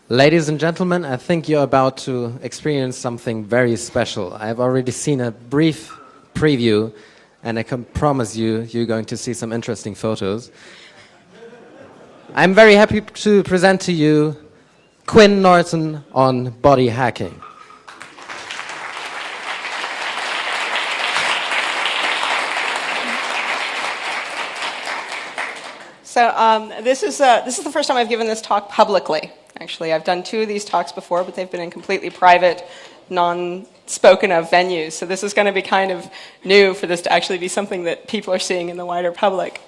Ladies and gentlemen, I think you're about to experience something very special. I've already seen a brief preview, and I can promise you, you're going to see some interesting photos. I'm very happy to present to you Quinn Norton on body hacking. So this is the first time I've given this talk publicly. Actually, I've done 2 of these talks before, but they've been in completely private, non-spoken of venues. So this is going to be kind of new for this to actually be something that people are seeing in the wider public.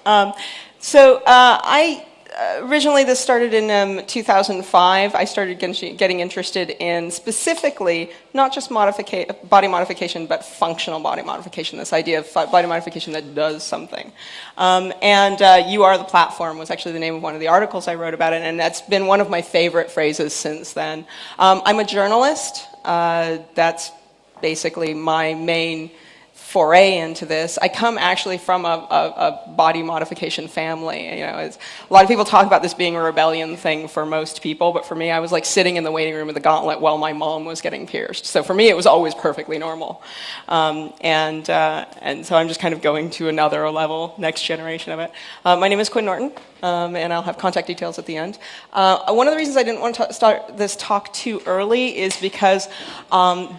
Originally, this started in 2005. I started getting interested in specifically not just body modification, but functional body modification, this idea of body modification that does something. You Are the Platform was actually the name of one of the articles I wrote about it, and that's been one of my favorite phrases since then. I'm a journalist. That's basically my main foray into this. I come actually from a body modification family. You know, a lot of people talk about this being a rebellion thing for most people, but for me, I was like sitting in the waiting room of the Gauntlet while my mom was getting pierced. So for me, it was always perfectly normal. And so I'm just kind of going to another level, next generation of it. My name is Quinn Norton, and I'll have contact details at the end. One of the reasons I didn't want to start this talk too early is because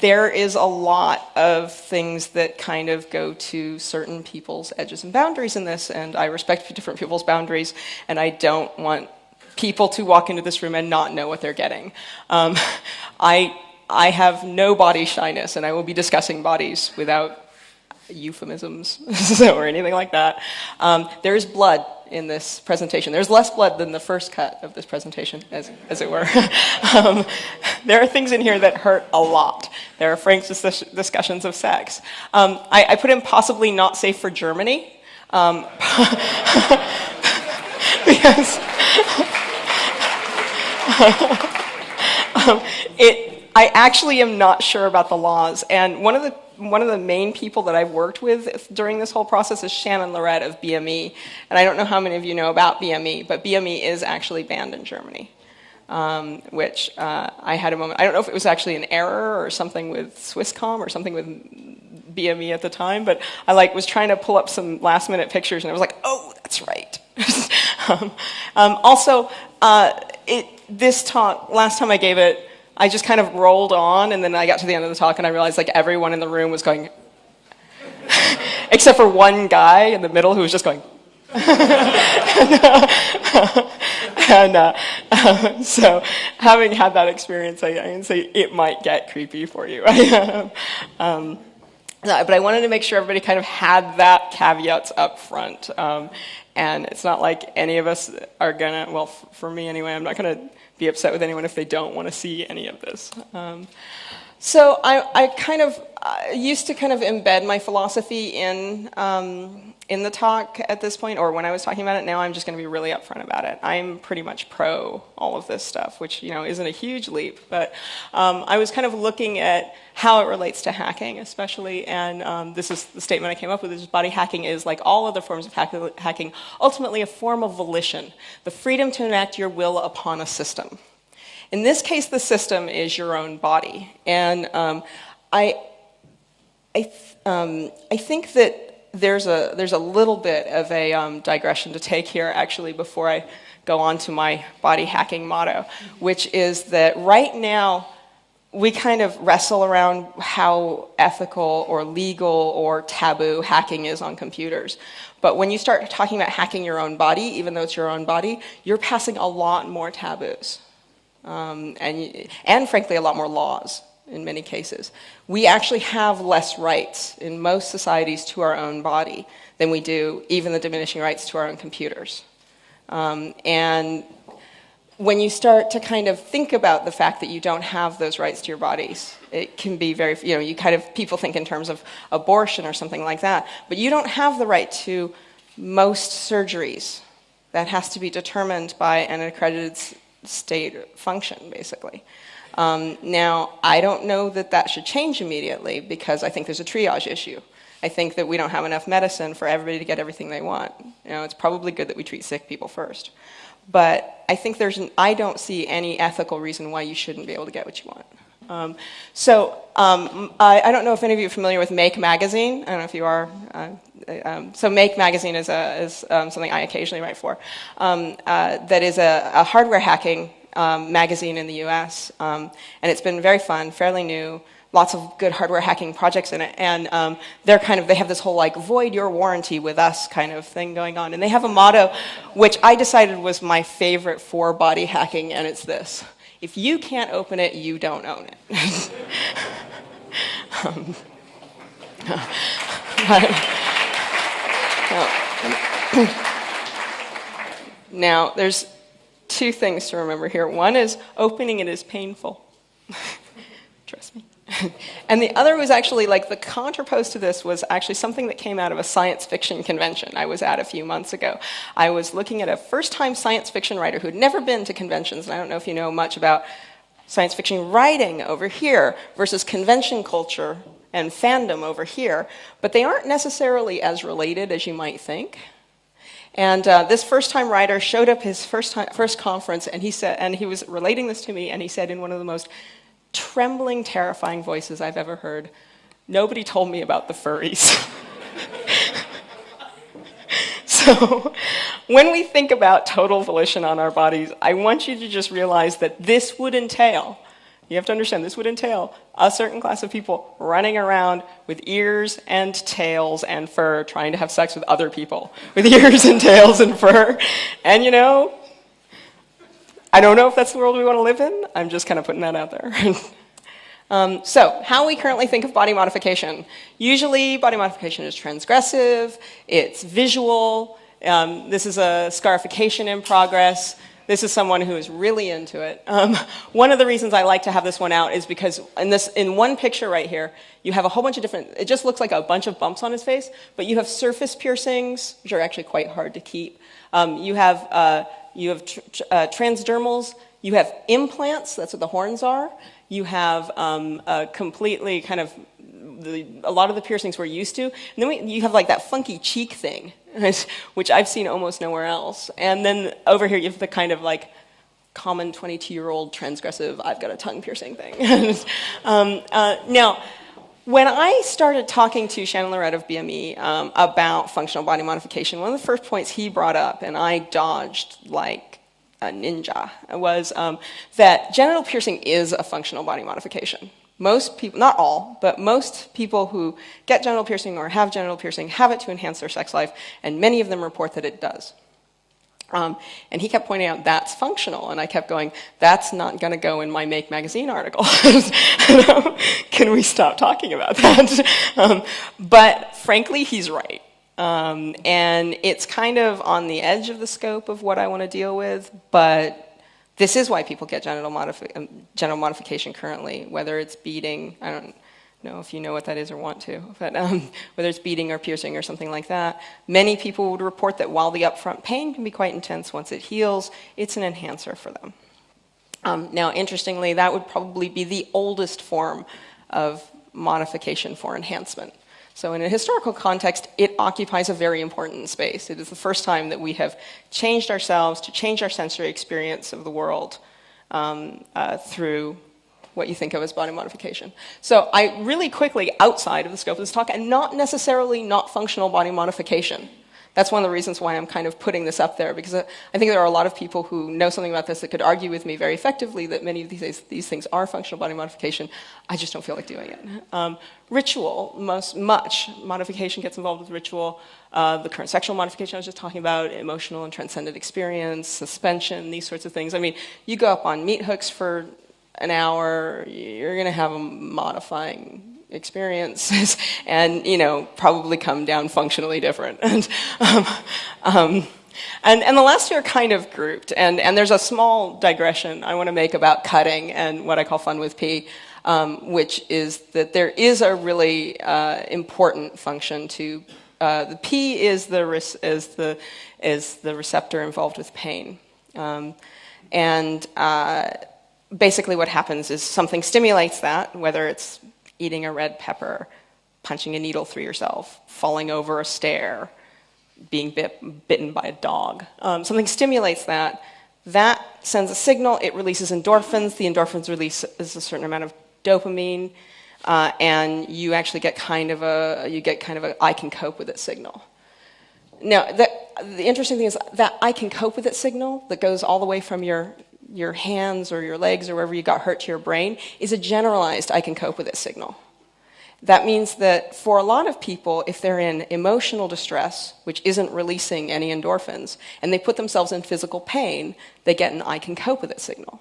there is a lot of things that kind of go to certain people's edges and boundaries in this, and I respect different people's boundaries, and I don't want people to walk into this room and not know what they're getting. I have no body shyness, and I will be discussing bodies without euphemisms or anything like that. There is blood in this presentation. There's less blood than the first cut of this presentation, as it were. There are things in here that hurt a lot. There are frank discussions of sex. I put in possibly not safe for Germany. Because I actually am not sure about the laws, and one of the main people that I've worked with during this whole process is Shannon Lorette of BME, and I don't know how many of you know about BME, but BME is actually banned in Germany, which I had a moment. I don't know if it was actually an error or something with Swisscom or something with BME at the time, but I was trying to pull up some last-minute pictures, and I was like, oh, that's right. This talk, last time I gave it, I just kind of rolled on, and then I got to the end of the talk, and I realized everyone in the room was going, except for one guy in the middle who was just going. So having had that experience, I can say it might get creepy for you. But I wanted to make sure everybody kind of had that caveats up front. And it's not like any of us are going to, well, for me anyway, I'm not going to be upset with anyone if they don't want to see any of this. So I kind of used to kind of embed my philosophy in the talk at this point, or when I was talking about it. Now I'm just going to be really upfront about it. I'm pretty much pro all of this stuff, which isn't a huge leap, but I was kind of looking at how it relates to hacking, especially, and this is the statement I came up with: is body hacking is, like all other forms of hacking, ultimately a form of volition, the freedom to enact your will upon a system. In this case, the system is your own body, and I think that there's a little bit of a digression to take here, actually, before I go on to my body hacking motto, which is that right now we kind of wrestle around how ethical or legal or taboo hacking is on computers. But when you start talking about hacking your own body, even though it's your own body, you're passing a lot more taboos. And frankly, a lot more laws in many cases. We actually have less rights in most societies to our own body than we do even the diminishing rights to our own computers. And when you start to kind of think about the fact that you don't have those rights to your bodies, it can be very, you kind of, people think in terms of abortion or something like that, but you don't have the right to most surgeries. That has to be determined by an accredited state function, basically. Now, I don't know that that should change immediately, because I think there's a triage issue. I think that we don't have enough medicine for everybody to get everything they want. It's probably good that we treat sick people first. but I think I don't see any ethical reason why you shouldn't be able to get what you want. I don't know if any of you are familiar with Make magazine. I don't know if you are. So Make magazine is something I occasionally write for. That is a hardware hacking magazine in the U.S. And it's been very fun, fairly new. Lots of good hardware hacking projects in it, and they have this whole like void your warranty with us kind of thing going on. And they have a motto, which I decided was my favorite for body hacking, and it's this: if you can't open it, you don't own it. Now, there's two things to remember here. One is opening it is painful. Trust me. And the other was actually, like, the contrapost to this was actually something that came out of a science fiction convention I was at a few months ago. I was looking at a first-time science fiction writer who'd never been to conventions, and I don't know if you know much about science fiction writing over here versus convention culture and fandom over here, but they aren't necessarily as related as you might think. And this first-time writer showed up his first conference, and he was relating this to me, and he said in one of the most trembling, terrifying voices I've ever heard, "Nobody told me about the furries." So when we think about total volition on our bodies, I want you to just realize that this would entail, you have to understand, this would entail a certain class of people running around with ears and tails and fur, trying to have sex with other people with ears and tails and fur. And you know, I don't know if that's the world we want to live in. I'm just kind of putting that out there. So, how we currently think of body modification. Usually, body modification is transgressive, it's visual, this is a scarification in progress, this is someone who is really into it. One of the reasons I like to have this one out is because in one picture right here, you have a whole bunch of different, it just looks like a bunch of bumps on his face, but you have surface piercings, which are actually quite hard to keep. You have transdermals, you have implants, that's what the horns are. You have completely kind of, a lot of the piercings we're used to. And then you have like that funky cheek thing, which I've seen almost nowhere else. And then over here you have the kind of like common 22-year-old transgressive, I've got a tongue piercing thing. Now, when I started talking to Shannon Lorette of BME about functional body modification, one of the first points he brought up, and I dodged like a ninja, was that genital piercing is a functional body modification. Most people, not all, but most people who get genital piercing or have genital piercing have it to enhance their sex life, and many of them report that it does. And he kept pointing out that's functional, and I kept going, that's not going to go in my Make magazine article. Can we stop talking about that? But frankly, he's right. And it's kind of on the edge of the scope of what I want to deal with, but this is why people get genital modification currently, whether it's beading, I don't know if you know what that is or want to, but whether it's beading or piercing or something like that. Many people would report that while the upfront pain can be quite intense, once it heals, it's an enhancer for them. Now, interestingly, that would probably be the oldest form of modification for enhancement. So in a historical context, it occupies a very important space. It is the first time that we have changed ourselves to change our sensory experience of the world through what you think of as body modification. So I really quickly, outside of the scope of this talk, and not necessarily not functional body modification. That's one of the reasons why I'm kind of putting this up there, because I think there are a lot of people who know something about this that could argue with me very effectively that many of these things are functional body modification. I just don't feel like doing it. Ritual, much modification gets involved with ritual. The current sexual modification I was just talking about, emotional and transcendent experience, suspension, these sorts of things. I mean, you go up on meat hooks for an hour, you're going to have a modifying experiences and, you know, probably come down functionally different. And the last two are kind of grouped. And there's a small digression I want to make about cutting and what I call fun with pee, which is that there is a really important function to the pee is the receptor involved with pain. Basically what happens is something stimulates that, whether it's eating a red pepper, punching a needle through yourself, falling over a stair, being bitten by a dog. Something stimulates that, That sends a signal, it releases endorphins, the endorphins release a certain amount of dopamine, and you actually get kind of a I can cope with it signal. Now, the interesting thing is that I can cope with it signal that goes all the way from your hands or your legs or wherever you got hurt to your brain is a generalized I can cope with it signal. That means that for a lot of people, if they're in emotional distress, which isn't releasing any endorphins, and they put themselves in physical pain, they get an I can cope with it signal.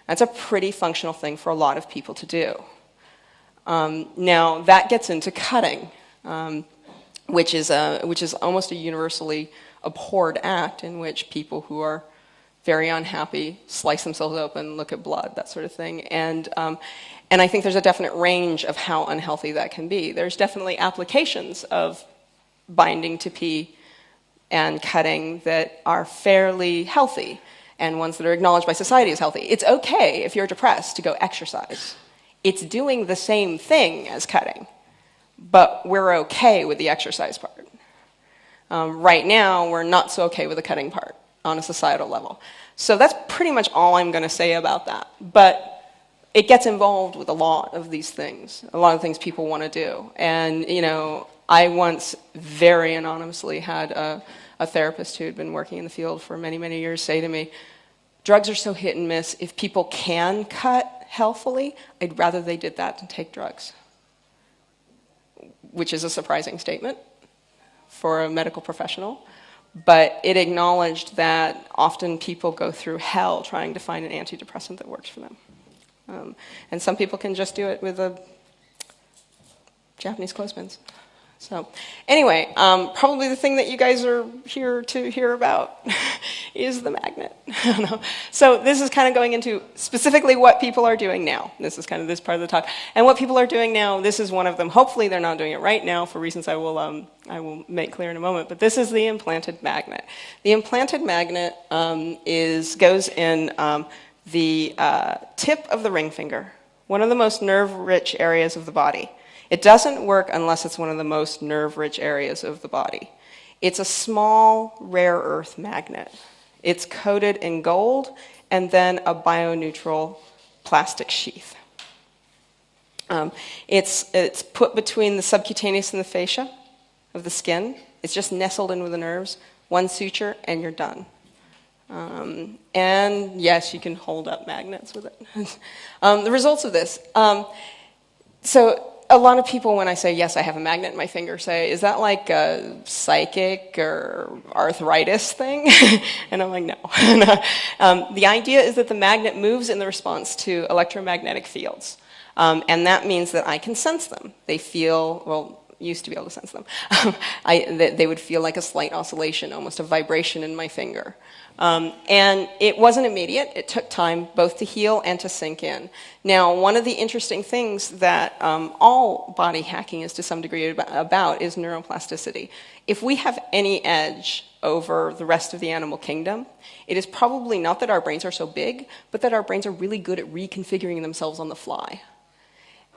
That's a pretty functional thing for a lot of people to do. Now, that gets into cutting, which is almost a universally abhorred act in which people who are very unhappy slice themselves open, look at blood, that sort of thing. And I think there's a definite range of how unhealthy that can be. There's definitely applications of binding to pee and cutting that are fairly healthy and ones that are acknowledged by society as healthy. It's okay if you're depressed to go exercise. It's doing the same thing as cutting, but we're okay with the exercise part. Right now, we're not so okay with the cutting part on a societal level. So that's pretty much all I'm going to say about that. But it gets involved with a lot of these things, a lot of things people want to do. And, you know, I once very anonymously had a therapist who had been working in the field for many, many years say to me, drugs are so hit and miss. If people can cut healthfully, I'd rather they did that than take drugs. Which is a surprising statement for a medical professional. But it acknowledged that often people go through hell trying to find an antidepressant that works for them. And some people can just do it with a Japanese clothespins. So anyway, probably the thing that you guys are here to hear about is the magnet. So this is kind of going into specifically what people are doing now. This is kind of this part of the talk. And what people are doing now, this is one of them. Hopefully they're not doing it right now for reasons I will make clear in a moment. But this is the implanted magnet. The implanted magnet goes in the tip of the ring finger, one of the most nerve-rich areas of the body. It doesn't work unless it's one of the most nerve-rich areas of the body. It's a small, rare earth magnet. It's coated in gold and then a bioneutral plastic sheath. It's put between the subcutaneous and the fascia of the skin. It's just nestled in with the nerves, one suture, and you're done. And yes, you can hold up magnets with it. The results of this. So a lot of people, when I say, yes, I have a magnet in my finger, say, is that like a psychic or arthritis thing? And I'm like, no. The idea is that the magnet moves in the response to electromagnetic fields. And that means that I can sense them. They feel, well, used to be able to sense them. They would feel like a slight oscillation, almost a vibration in my finger. And it wasn't immediate. It took time both to heal and to sink in. Now, one of the interesting things that all body hacking is to some degree about is neuroplasticity. If we have any edge over the rest of the animal kingdom, it is probably not that our brains are so big, but that our brains are really good at reconfiguring themselves on the fly.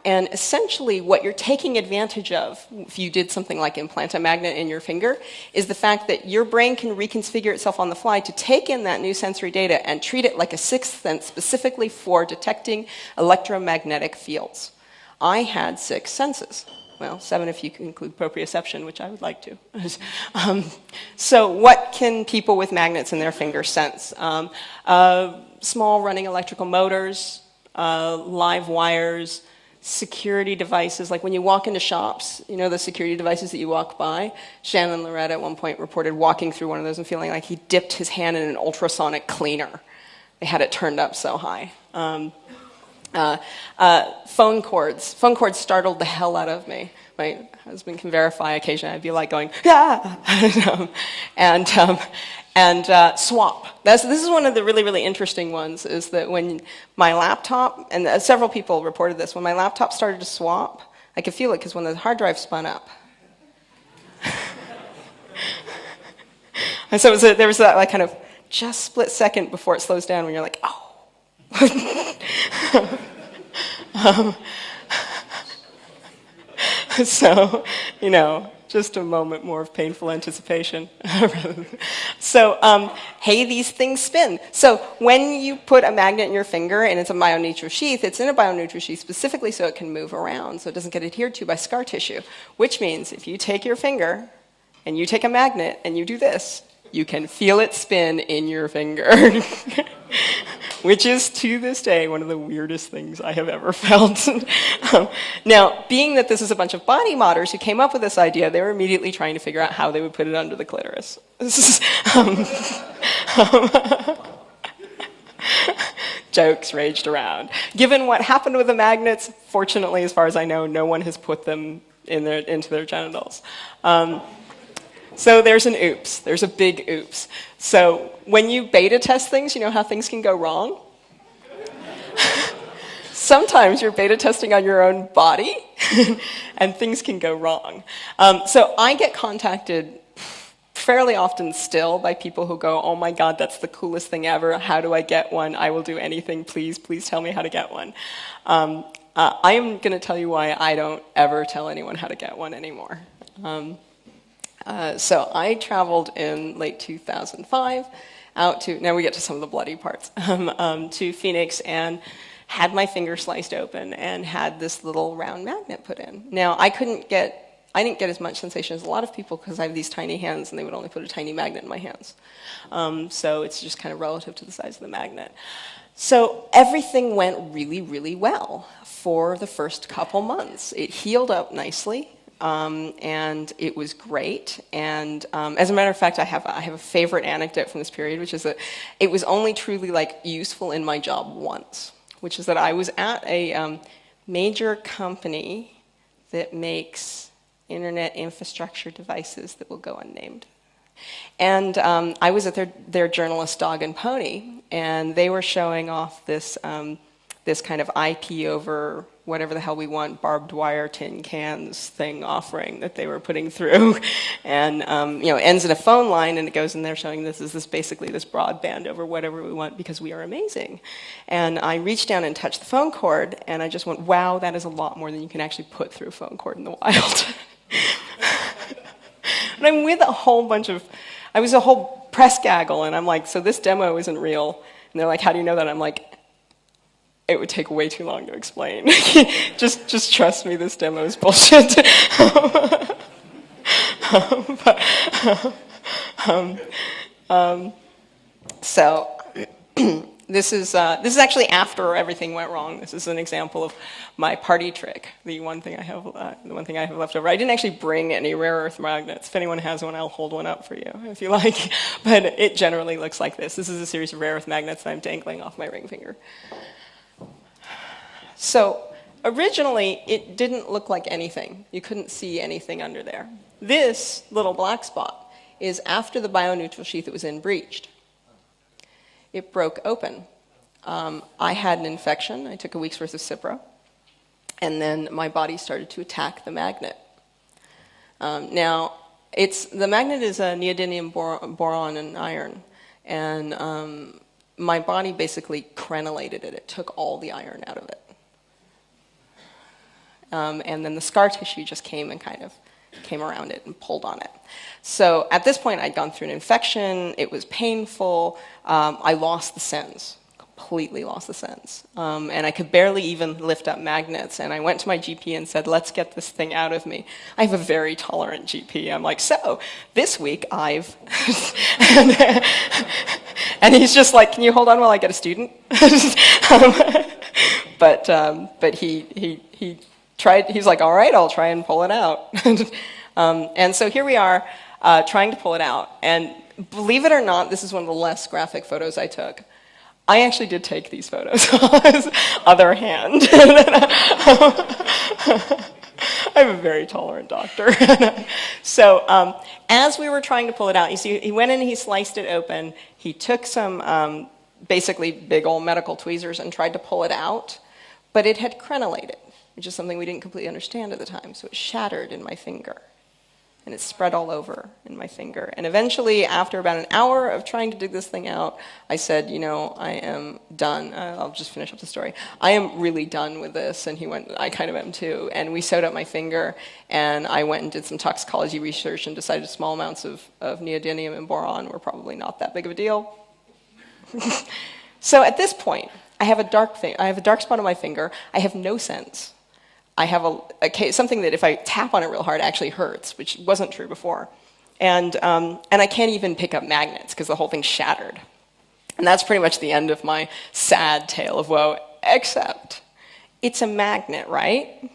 And essentially what you're taking advantage of, if you did something like implant a magnet in your finger, is the fact that your brain can reconfigure itself on the fly to take in that new sensory data and treat it like a sixth sense specifically for detecting electromagnetic fields. I had 6 senses. Well, 7 if you include proprioception, which I would like to. So what can people with magnets in their fingers sense? Small running electrical motors, live wires, security devices, like when you walk into shops, you know the security devices that you walk by? Shannon Loretta at one point reported walking through one of those and feeling like he dipped his hand in an ultrasonic cleaner. They had it turned up so high. Phone cords. Phone cords startled the hell out of me. My husband can verify occasionally I'd be like going, ah! And swap. This is one of the really, really interesting ones, is that when my laptop, and several people reported this, when my laptop started to swap, I could feel it because when the hard drive spun up. And so there was that like kind of just split second before it slows down when you're like, oh. So, you know, just a moment more of painful anticipation. So, hey, these things spin. So when you put a magnet in your finger and it's a bioneutral sheath, it's in a bioneutral sheath specifically so it can move around, so it doesn't get adhered to by scar tissue, which means if you take your finger and you take a magnet and you do this, you can feel it spin in your finger, which is, to this day, one of the weirdest things I have ever felt. Now, being that this is a bunch of body modders who came up with this idea, they were immediately trying to figure out how they would put it under the clitoris. Jokes raged around. Given what happened with the magnets, fortunately, as far as I know, no one has put them into their genitals. So there's an oops. There's a big oops. So when you beta test things, you know how things can go wrong? Sometimes you're beta testing on your own body, and things can go wrong. So I get contacted fairly often still by people who go, oh my God, that's the coolest thing ever. How do I get one? I will do anything. Please tell me how to get one. I am going to tell you why I don't ever tell anyone how to get one anymore. So I traveled in late 2005 out to, now we get to some of the bloody parts, to Phoenix and had my finger sliced open and had this little round magnet put in. Now I didn't get as much sensation as a lot of people because I have these tiny hands and they would only put a tiny magnet in my hands. So it's just kind of relative to the size of the magnet. So everything went really, really well for the first couple months. It healed up nicely. And it was great. And as a matter of fact, I have a favorite anecdote from this period, which is that it was only truly useful in my job once, which is that I was at a major company that makes internet infrastructure devices that will go unnamed. And I was at their journalist Dog and Pony, and they were showing off this this kind of IP over whatever the hell we want, barbed wire tin cans thing offering that they were putting through. And, it ends in a phone line and it goes in there showing basically this broadband over whatever we want because we are amazing. And I reached down and touched the phone cord and I just went, wow, that is a lot more than you can actually put through a phone cord in the wild. And I'm with I was a whole press gaggle and I'm like, so this demo isn't real. And they're like, how do you know that? I'm like, it would take way too long to explain. just trust me, this demo is bullshit. So this is actually after everything went wrong. This is an example of my party trick. The one thing I have left over. I didn't actually bring any rare earth magnets. If anyone has one, I'll hold one up for you if you like. But it generally looks like this. This is a series of rare earth magnets that I'm dangling off my ring finger. So originally, it didn't look like anything. You couldn't see anything under there. This little black spot is after the bioneutral sheath it was in breached. It broke open. I had an infection. I took a week's worth of Cipro. And then my body started to attack the magnet. The magnet is a neodymium boron and iron. And my body basically crenellated it. It took all the iron out of it. And then the scar tissue just came and kind of came around it and pulled on it. So at this point, I'd gone through an infection. It was painful. I lost the sense, completely lost the sense. And I could barely even lift up magnets. And I went to my GP and said, let's get this thing out of me. I have a very tolerant GP. I'm like, so this week I've... and he's just like, can you hold on while I get a student? But he tried, he's like, all right, I'll try and pull it out. And so here we are trying to pull it out. And believe it or not, this is one of the less graphic photos I took. I actually did take these photos on his other hand. I'm a very tolerant doctor. So as we were trying to pull it out, you see, he went in and he sliced it open. He took some basically big old medical tweezers and tried to pull it out, but it had crenellated, which is something we didn't completely understand at the time. So it shattered in my finger. and it spread all over in my finger. And eventually, after about an hour of trying to dig this thing out, I said, you know, I am done. I'll just finish up the story. I am really done with this. And he went, I kind of am too. And we sewed up my finger, and I went and did some toxicology research and decided small amounts of neodymium and boron were probably not that big of a deal. So at this point, I have a dark spot on my finger. I have no sense. I have something that if I tap on it real hard actually hurts, which wasn't true before. And I can't even pick up magnets because the whole thing's shattered. And that's pretty much the end of my sad tale of woe, except it's a magnet, right?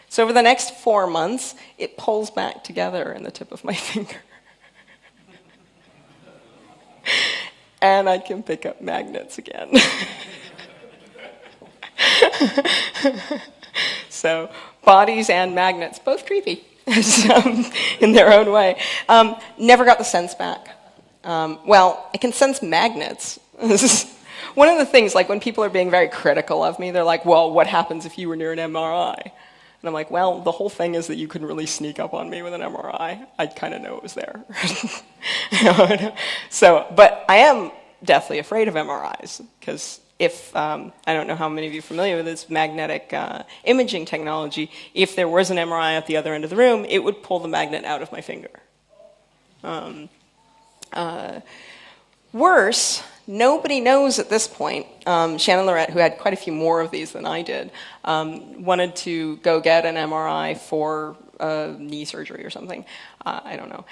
So over the next 4 months, it pulls back together in the tip of my finger. And I can pick up magnets again. So bodies and magnets, both creepy in their own way. Never got the sense back. Well, I can sense magnets. This is one of the things, like when people are being very critical of me, they're like, well, what happens if you were near an MRI? And I'm like, well, the whole thing is that you couldn't really sneak up on me with an MRI. I kind of know it was there. But I am deathly afraid of MRIs, because if, I don't know how many of you are familiar with this magnetic imaging technology, if there was an MRI at the other end of the room, it would pull the magnet out of my finger. Worse, nobody knows at this point. Shannon Lorette, who had quite a few more of these than I did, wanted to go get an MRI for knee surgery or something. I don't know.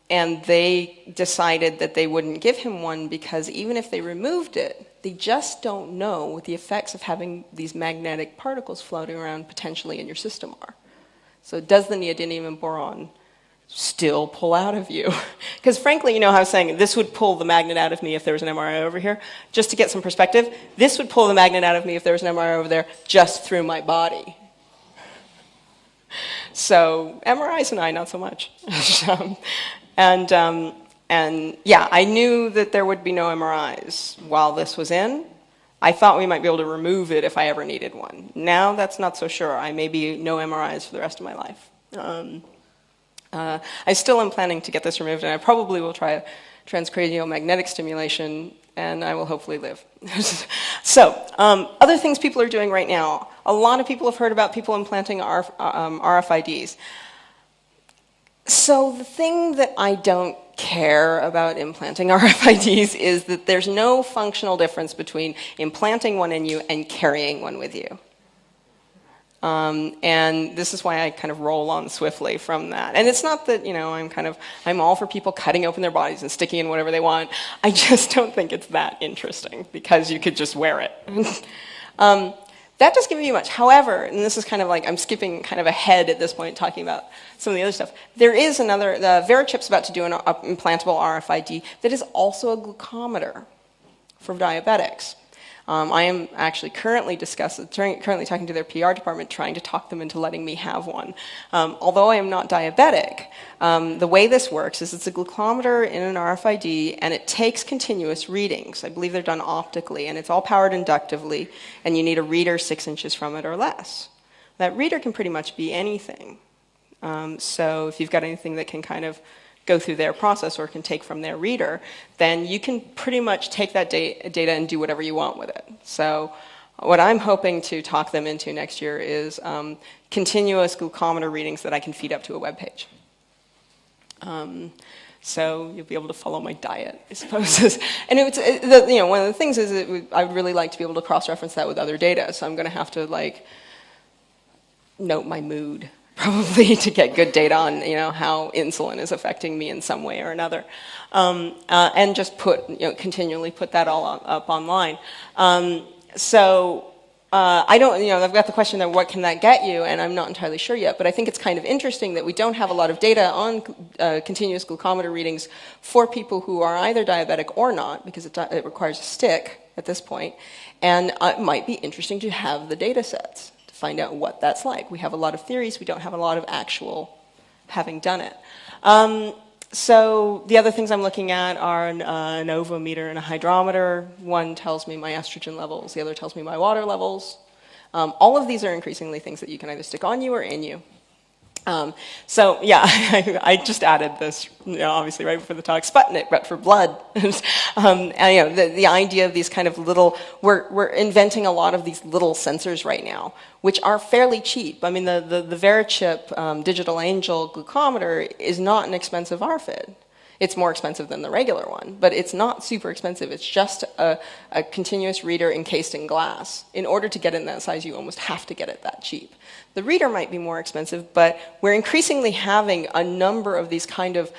And they decided that they wouldn't give him one because even if they removed it, they just don't know what the effects of having these magnetic particles floating around potentially in your system are. So does the neodymium and boron still pull out of you? Because frankly, you know how I was saying this would pull the magnet out of me if there was an MRI over here? Just to get some perspective, this would pull the magnet out of me if there was an MRI over there just through my body. So MRIs and I, not so much. And yeah, I knew that there would be no MRIs while this was in. I thought we might be able to remove it if I ever needed one. Now that's not so sure. I may be no MRIs for the rest of my life. I still am planning to get this removed, and I probably will try transcranial magnetic stimulation, and I will hopefully live. So, other things people are doing right now. A lot of people have heard about people implanting RFIDs. So the thing that I don't care about implanting RFIDs is that there's no functional difference between implanting one in you and carrying one with you. And this is why I kind of roll on swiftly from that. And it's not that, you know, I'm all for people cutting open their bodies and sticking in whatever they want. I just don't think it's that interesting because you could just wear it. That doesn't give you much. However, and this is kind of like, I'm skipping kind of ahead at this point talking about some of the other stuff. There is another, the Verichip's about to do an implantable RFID that is also a glucometer for diabetics. I am actually currently talking to their PR department, trying to talk them into letting me have one. Although I am not diabetic, the way this works is it's a glucometer in an RFID, and it takes continuous readings. I believe they're done optically, and it's all powered inductively, and you need a reader 6 inches from it or less. That reader can pretty much be anything. So if you've got anything that can kind of go through their process or can take from their reader, then you can pretty much take that data and do whatever you want with it. So what I'm hoping to talk them into next year is continuous glucometer readings that I can feed up to a web page. So you'll be able to follow my diet, I suppose. And one of the things is I would really like to be able to cross-reference that with other data. So I'm going to have to like note my mood, probably, to get good data on, you know, how insulin is affecting me in some way or another, and just continually put that all up online. I don't, I've got the question there, what can that get you? And I'm not entirely sure yet, but I think it's kind of interesting that we don't have a lot of data on continuous glucometer readings for people who are either diabetic or not, because it requires a stick at this point, and it might be interesting to have the data sets find out what that's like. We have a lot of theories, we don't have a lot of actual having done it. So the other things I'm looking at are an ovometer and a hydrometer. One tells me my estrogen levels, the other tells me my water levels. All of these are increasingly things that you can either stick on you or in you. So yeah, I just added this, obviously right before the talk, Sputnik, but for blood. And, the idea of these kind of little, we're inventing a lot of these little sensors right now, which are fairly cheap. I mean, the Verichip Digital Angel glucometer is not an expensive RFID. It's more expensive than the regular one, but it's not super expensive. It's just a continuous reader encased in glass. In order to get it in that size, you almost have to get it that cheap. The reader might be more expensive, but we're increasingly having a number of these kind of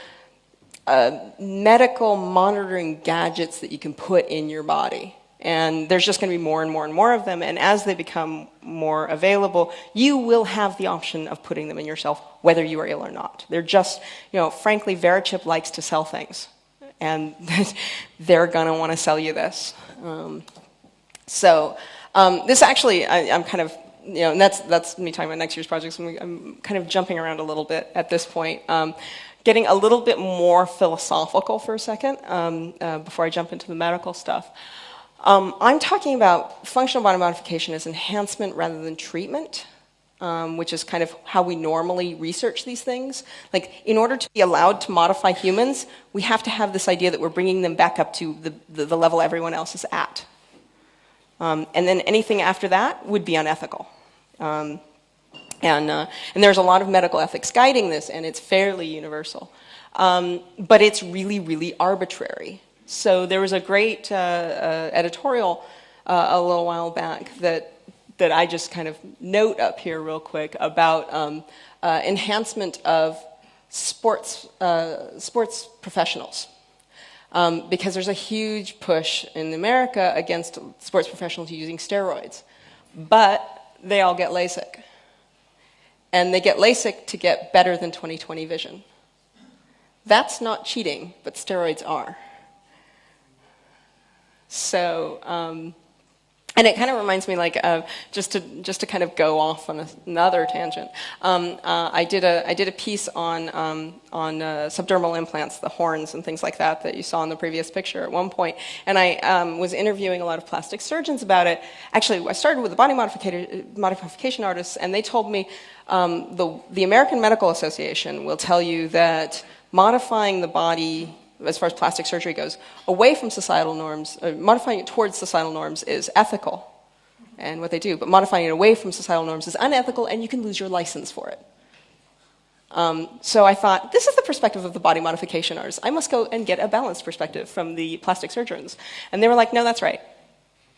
medical monitoring gadgets that you can put in your body. And there's just going to be more and more and more of them, and as they become more available, you will have the option of putting them in yourself, whether you are ill or not. They're just, frankly, Verichip likes to sell things, and they're going to want to sell you this. This actually, I'm kind of, and that's me talking about next year's projects, and I'm kind of jumping around a little bit at this point. Getting a little bit more philosophical for a second before I jump into the medical stuff. I'm talking about functional body modification as enhancement rather than treatment, which is kind of how we normally research these things. Like, in order to be allowed to modify humans, we have to have this idea that we're bringing them back up to the level everyone else is at. And then anything after that would be unethical. And there's a lot of medical ethics guiding this, and it's fairly universal. But it's really, really arbitrary. So there was a great editorial a little while back that I just kind of note up here real quick about enhancement of sports professionals. Because there's a huge push in America against sports professionals using steroids. But they all get LASIK. And they get LASIK to get better than 20/20 vision. That's not cheating, but steroids are. So, and it kind of reminds me, like, just to kind of go off on another tangent. I did a piece on subdermal implants, the horns and things like that you saw in the previous picture at one point, and I was interviewing a lot of plastic surgeons about it. Actually, I started with the body modification artists, and they told me the American Medical Association will tell you that modifying the body, as far as plastic surgery goes, away from societal norms, modifying it towards societal norms is ethical, and what they do, but modifying it away from societal norms is unethical, and you can lose your license for it. So I thought, this is the perspective of the body modification artists. I must go and get a balanced perspective from the plastic surgeons. And they were like, no, that's right.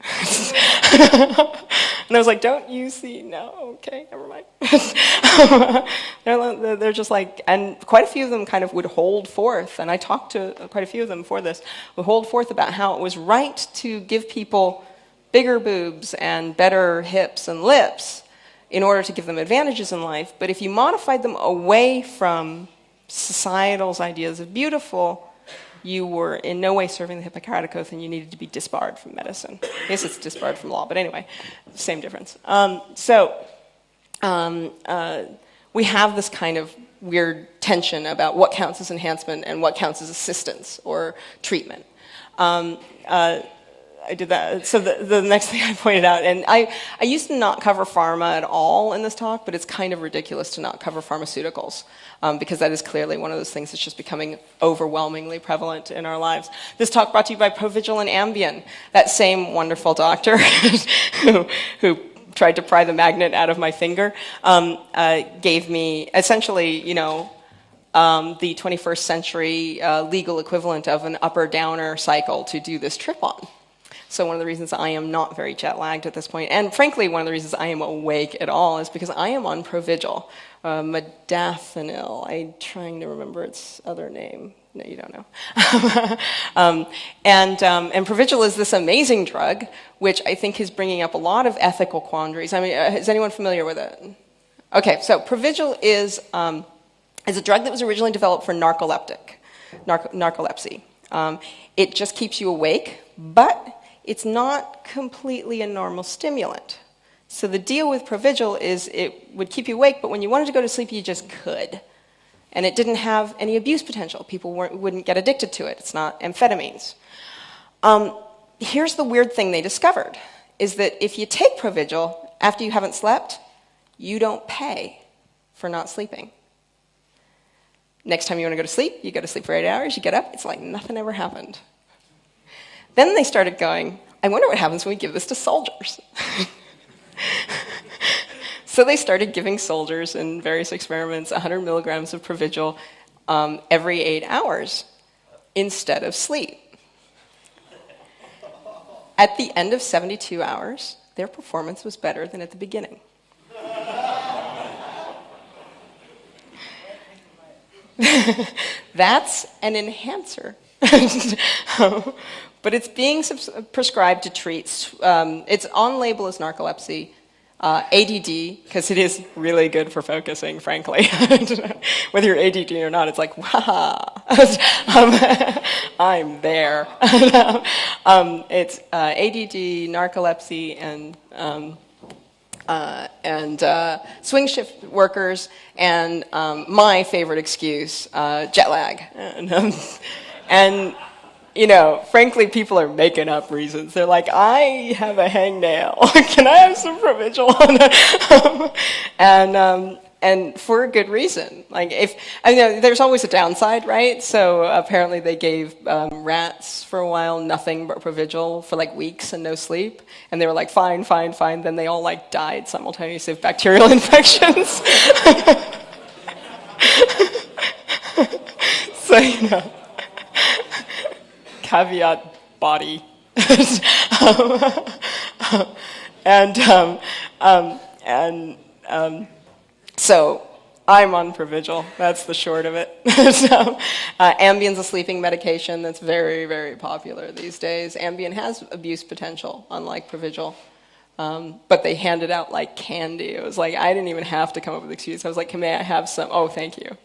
And I was like, don't you see? No, okay, never mind. They're just like, and quite a few of them kind of would hold forth, and I talked to quite a few of them for this, would hold forth about how it was right to give people bigger boobs and better hips and lips in order to give them advantages in life, but if you modified them away from societal's ideas of beautiful, you were in no way serving the Hippocratic Oath, and you needed to be disbarred from medicine. I guess it's disbarred from law, but anyway, same difference. We have this kind of weird tension about what counts as enhancement and what counts as assistance or treatment. I did that. So the next thing I pointed out, and I used to not cover pharma at all in this talk, but it's kind of ridiculous to not cover pharmaceuticals, because that is clearly one of those things that's just becoming overwhelmingly prevalent in our lives. This talk brought to you by Provigil and Ambien, that same wonderful doctor who tried to pry the magnet out of my finger, gave me essentially, the 21st century legal equivalent of an upper-downer cycle to do this trip on. So one of the reasons I am not very jet-lagged at this point, and frankly, one of the reasons I am awake at all, is because I am on Provigil, modafinil. I'm trying to remember its other name. No, you don't know. And Provigil is this amazing drug, which I think is bringing up a lot of ethical quandaries. I mean, is anyone familiar with it? Okay, so Provigil is a drug that was originally developed for narcolepsy. It just keeps you awake, but it's not completely a normal stimulant. So the deal with Provigil is it would keep you awake, but when you wanted to go to sleep, you just could. And it didn't have any abuse potential. People wouldn't get addicted to it. It's not amphetamines. Here's the weird thing they discovered, is that if you take Provigil after you haven't slept, you don't pay for not sleeping. Next time you want to go to sleep, you go to sleep for 8 hours, you get up, it's like nothing ever happened. Then they started going, I wonder what happens when we give this to soldiers. So they started giving soldiers in various experiments 100 milligrams of Provigil every 8 hours instead of sleep. At the end of 72 hours, their performance was better than at the beginning. That's an enhancer. But it's being prescribed to treat, it's on label as narcolepsy, ADD, because it is really good for focusing, frankly. Whether you're ADD or not, it's like, wow, I'm there. It's ADD, narcolepsy, and swing shift workers, and my favorite excuse, jet lag. And you know, frankly, people are making up reasons. They're like, I have a hangnail. Can I have some Provigil? And for a good reason. Like, there's always a downside, right? So apparently they gave rats for a while nothing but Provigil for like weeks and no sleep, and they were like, fine, fine, fine. Then they all like died simultaneously of bacterial infections. So you know. Caveat body. So I'm on Provigil. That's the short of it. Ambien's a sleeping medication that's very, very popular these days. Ambien has abuse potential, unlike Provigil. But they hand it out like candy. It was like, I didn't even have to come up with an excuse. I was like, may I have some? Oh, thank you.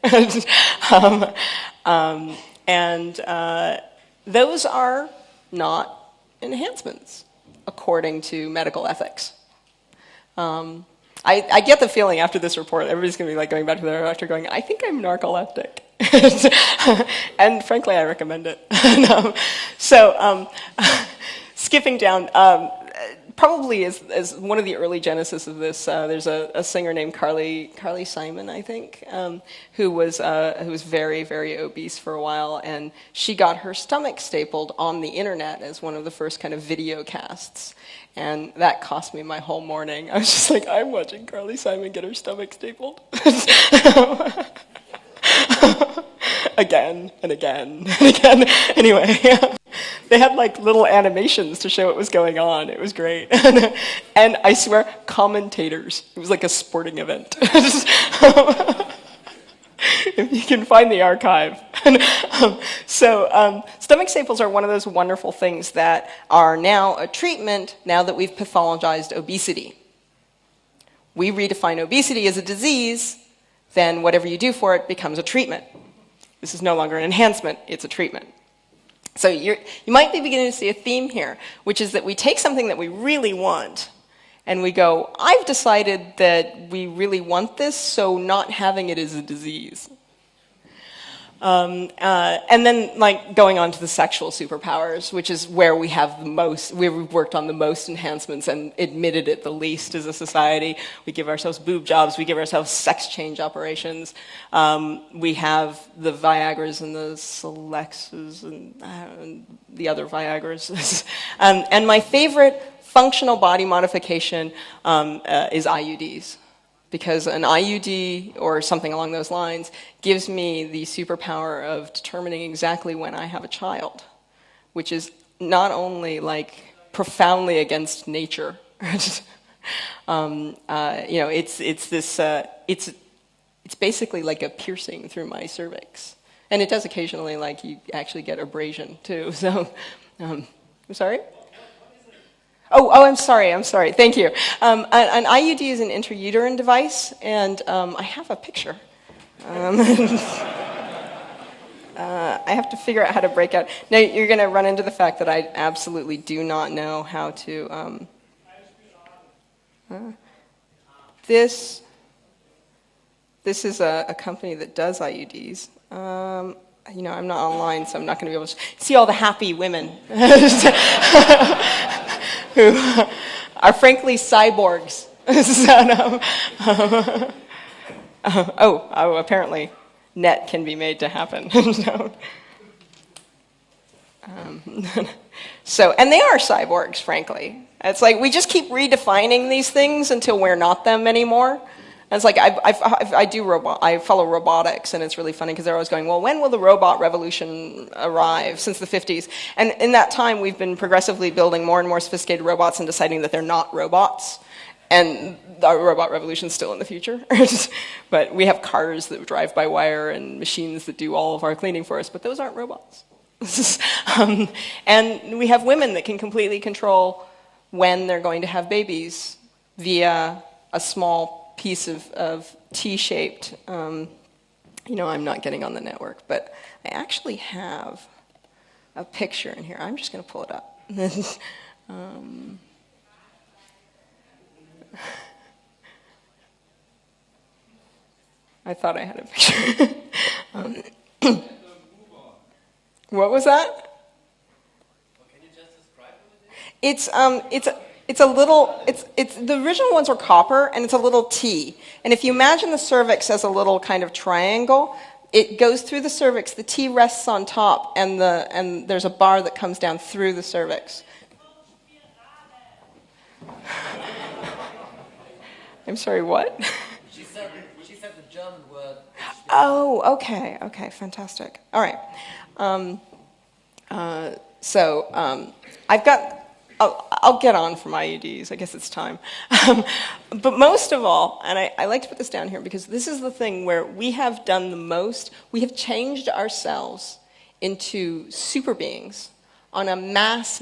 Those are not enhancements, according to medical ethics. I get the feeling after this report, everybody's going to be like going back to their doctor going, I think I'm narcoleptic. And frankly, I recommend it. Skipping down, probably as one of the early genesis of this, there's a singer named Carly Simon, I think, who was very, very obese for a while, and she got her stomach stapled on the internet as one of the first kind of video casts, and that cost me my whole morning. I was just like, I'm watching Carly Simon get her stomach stapled. Again and again and again. Anyway. They had like little animations to show what was going on. It was great. And I swear, commentators. It was like a sporting event. If you can find the archive. Stomach staples are one of those wonderful things that are now a treatment now that we've pathologized obesity. We redefine obesity as a disease, then whatever you do for it becomes a treatment. This is no longer an enhancement, it's a treatment. So you might be beginning to see a theme here, which is that we take something that we really want, and we go, I've decided that we really want this, so not having it is a disease. And then, like, going on to the sexual superpowers, which is where we have the most, where we've worked on the most enhancements and admitted it the least as a society. We give ourselves boob jobs, we give ourselves sex change operations. We have the Viagras and the Selexes and the other Viagras. And my favorite functional body modification is IUDs. Because an IUD or something along those lines gives me the superpower of determining exactly when I have a child, which is not only like profoundly against nature. It's basically like a piercing through my cervix, and it does occasionally like you actually get abrasion too. So, I'm sorry. I'm sorry. Thank you. An IUD is an intrauterine device, and I have a picture. I have to figure out how to break out. Now, you're going to run into the fact that I absolutely do not know how to... This is a company that does IUDs. I'm not online, so I'm not going to be able to see all the happy women. Who are frankly cyborgs. Apparently net can be made to happen. So, and they are cyborgs, frankly. It's like we just keep redefining these things until we're not them anymore. And it's like I follow robotics, and it's really funny because they're always going, well, when will the robot revolution arrive? Since the 50s. And in that time, we've been progressively building more and more sophisticated robots and deciding that they're not robots. And the robot revolution's still in the future. But we have cars that drive by wire and machines that do all of our cleaning for us, but those aren't robots. And we have women that can completely control when they're going to have babies via a small piece of T-shaped, I'm not getting on the network, but I actually have a picture in here. I'm just going to pull it up. I thought I had a picture. What was that? Can you just describe what it is? It's the original ones were copper, and it's a little T. And if you imagine the cervix as a little kind of triangle, it goes through the cervix, the T rests on top, and there's a bar that comes down through the cervix. I'm sorry, what? She said the German word. Oh, okay, fantastic. All right. I'll get on from IUDs. I guess it's time. But most of all, and I like to put this down here because this is the thing where we have done the most. We have changed ourselves into super beings on a mass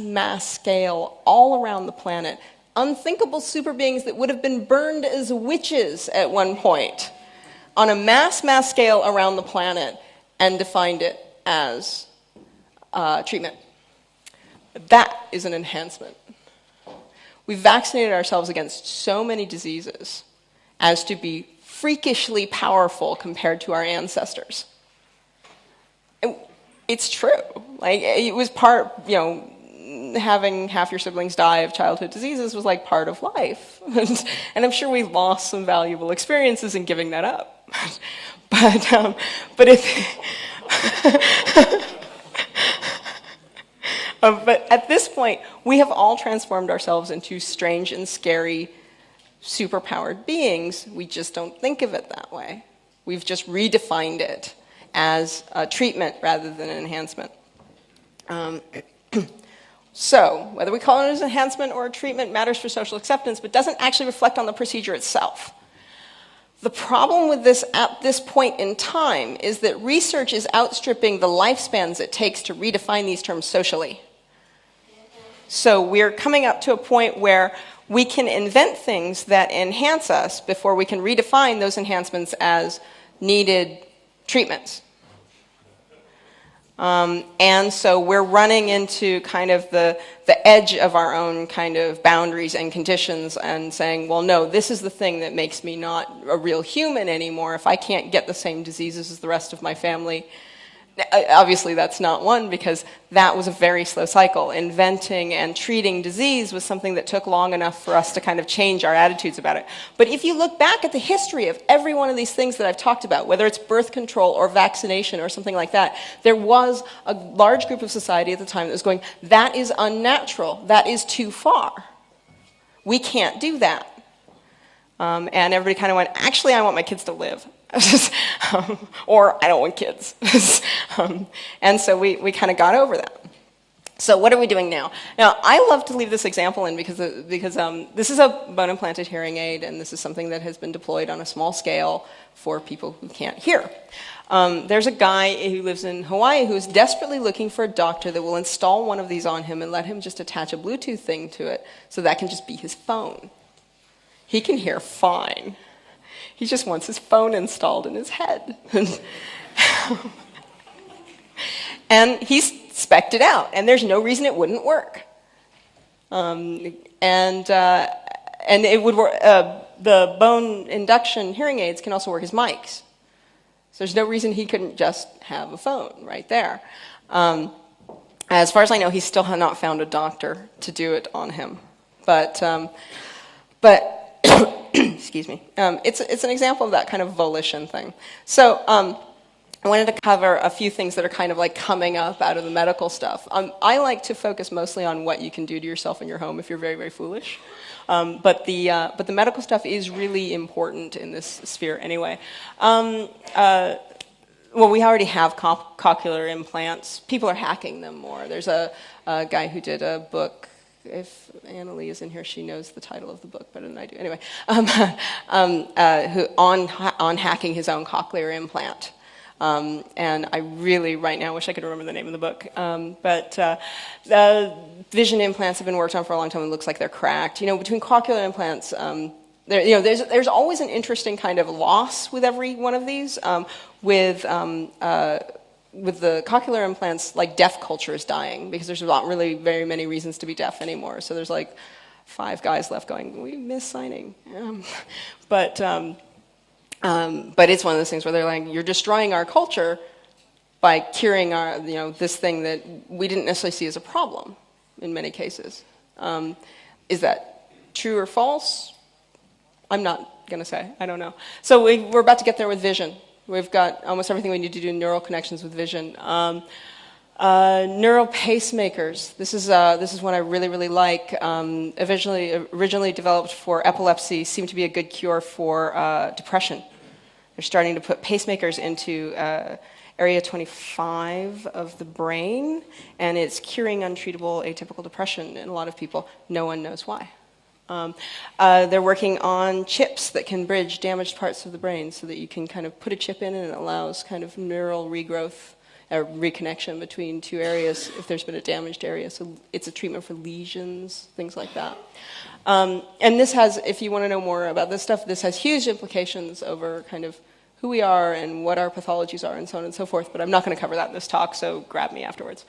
scale all around the planet. Unthinkable super beings that would have been burned as witches at one point on a mass scale around the planet and defined it as treatment. That is an enhancement. We've vaccinated ourselves against so many diseases as to be freakishly powerful compared to our ancestors. It's true. Like, it was part, having half your siblings die of childhood diseases was like part of life. And I'm sure we lost some valuable experiences in giving that up. But at this point, we have all transformed ourselves into strange and scary, superpowered beings. We just don't think of it that way. We've just redefined it as a treatment rather than an enhancement. So, whether we call it an enhancement or a treatment matters for social acceptance, but doesn't actually reflect on the procedure itself. The problem with this at this point in time is that research is outstripping the lifespans it takes to redefine these terms socially. So we're coming up to a point where we can invent things that enhance us before we can redefine those enhancements as needed treatments. And so we're running into kind of the edge of our own kind of boundaries and conditions and saying, well, no, this is the thing that makes me not a real human anymore. If I can't get the same diseases as the rest of my family, obviously that's not one, because that was a very slow cycle. Inventing and treating disease was something that took long enough for us to kind of change our attitudes about it. But if you look back at the history of every one of these things that I've talked about, whether it's birth control or vaccination or something like that, there was a large group of society at the time that was going, that is unnatural, that is too far. We can't do that. And everybody kind of went, actually, I want my kids to live. Or I don't want kids. And so we kind of got over that. So what are we doing now? Now, I love to leave this example in because this is a bone-implanted hearing aid, and this is something that has been deployed on a small scale for people who can't hear. There's a guy who lives in Hawaii who's desperately looking for a doctor that will install one of these on him and let him just attach a Bluetooth thing to it so that can just be his phone. He can hear fine. He just wants his phone installed in his head. And he's spec'd it out, and there's no reason it wouldn't work. And it would work. The bone induction hearing aids can also work as mics. So there's no reason he couldn't just have a phone right there. As far as I know, he's still not found a doctor to do it on him. But excuse me, it's an example of that kind of volition thing. So I wanted to cover a few things that are kind of like coming up out of the medical stuff. I like to focus mostly on what you can do to yourself in your home if you're very, very foolish. But the medical stuff is really important in this sphere anyway. Well, we already have cochlear implants. People are hacking them more. There's a guy who did a book. If Annalie is in here, she knows the title of the book better than I do. Anyway, who on hacking his own cochlear implant. And I really, right now, wish I could remember the name of the book. But vision implants have been worked on for a long time. It looks like they're cracked. You know, between cochlear implants, there's always an interesting kind of loss with every one of these. With the cochlear implants, like deaf culture is dying because there's not really very many reasons to be deaf anymore. So there's like 5 guys left going, we miss signing. But it's one of those things where they're like, you're destroying our culture by curing our, this thing that we didn't necessarily see as a problem in many cases. Is that true or false? I'm not going to say. I don't know. So we're about to get there with vision. We've got almost everything we need to do neural connections with vision. Neural pacemakers. This is one I really, really like. Originally developed for epilepsy, seem to be a good cure for depression. They're starting to put pacemakers into area 25 of the brain, and it's curing untreatable atypical depression in a lot of people. No one knows why. They're working on chips that can bridge damaged parts of the brain so that you can kind of put a chip in and it allows kind of neural regrowth or reconnection between 2 areas if there's been a damaged area. So it's a treatment for lesions, things like that. And this has, if you want to know more about this stuff, this has huge implications over kind of who we are and what our pathologies are and so on and so forth, but I'm not going to cover that in this talk, so grab me afterwards.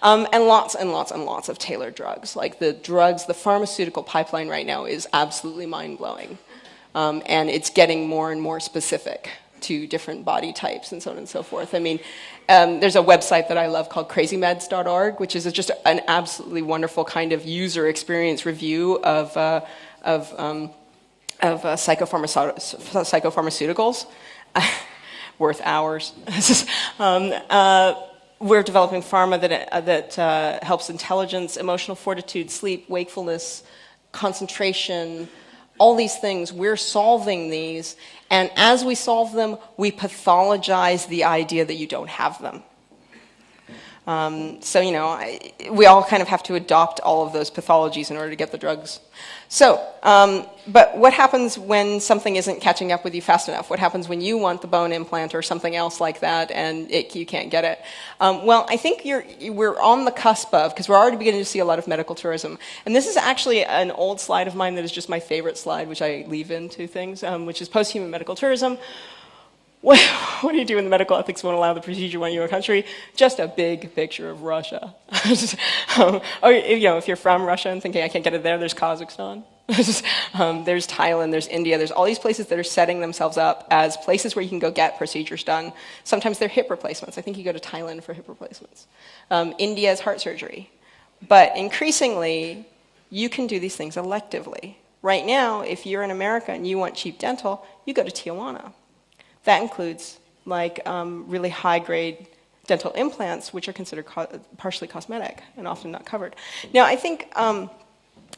And lots and lots and lots of tailored drugs. Like the pharmaceutical pipeline right now is absolutely mind-blowing. And it's getting more and more specific to different body types and so on and so forth. I mean, there's a website that I love called crazymeds.org, which is just an absolutely wonderful kind of user experience review of psychopharmaceuticals. Worth hours. We're developing pharma that helps intelligence, emotional fortitude, sleep, wakefulness, concentration, all these things. We're solving these, and as we solve them, we pathologize the idea that you don't have them. So, we all kind of have to adopt all of those pathologies in order to get the drugs. So, but what happens when something isn't catching up with you fast enough? What happens when you want the bone implant or something else like that and you can't get it? Well, I think we're on the cusp of, because we're already beginning to see a lot of medical tourism. And this is actually an old slide of mine that is just my favorite slide, which I leave into things, which is post-human medical tourism. What do you do when the medical ethics won't allow the procedure when you're in a country? Just a big picture of Russia. If you're from Russia and thinking I can't get it there, there's Kazakhstan. There's Thailand, there's India, there's all these places that are setting themselves up as places where you can go get procedures done. Sometimes they're hip replacements. I think you go to Thailand for hip replacements. India is heart surgery. But increasingly, you can do these things electively. Right now, if you're in America and you want cheap dental, you go to Tijuana. That includes really high-grade dental implants, which are considered partially cosmetic and often not covered. Now, I think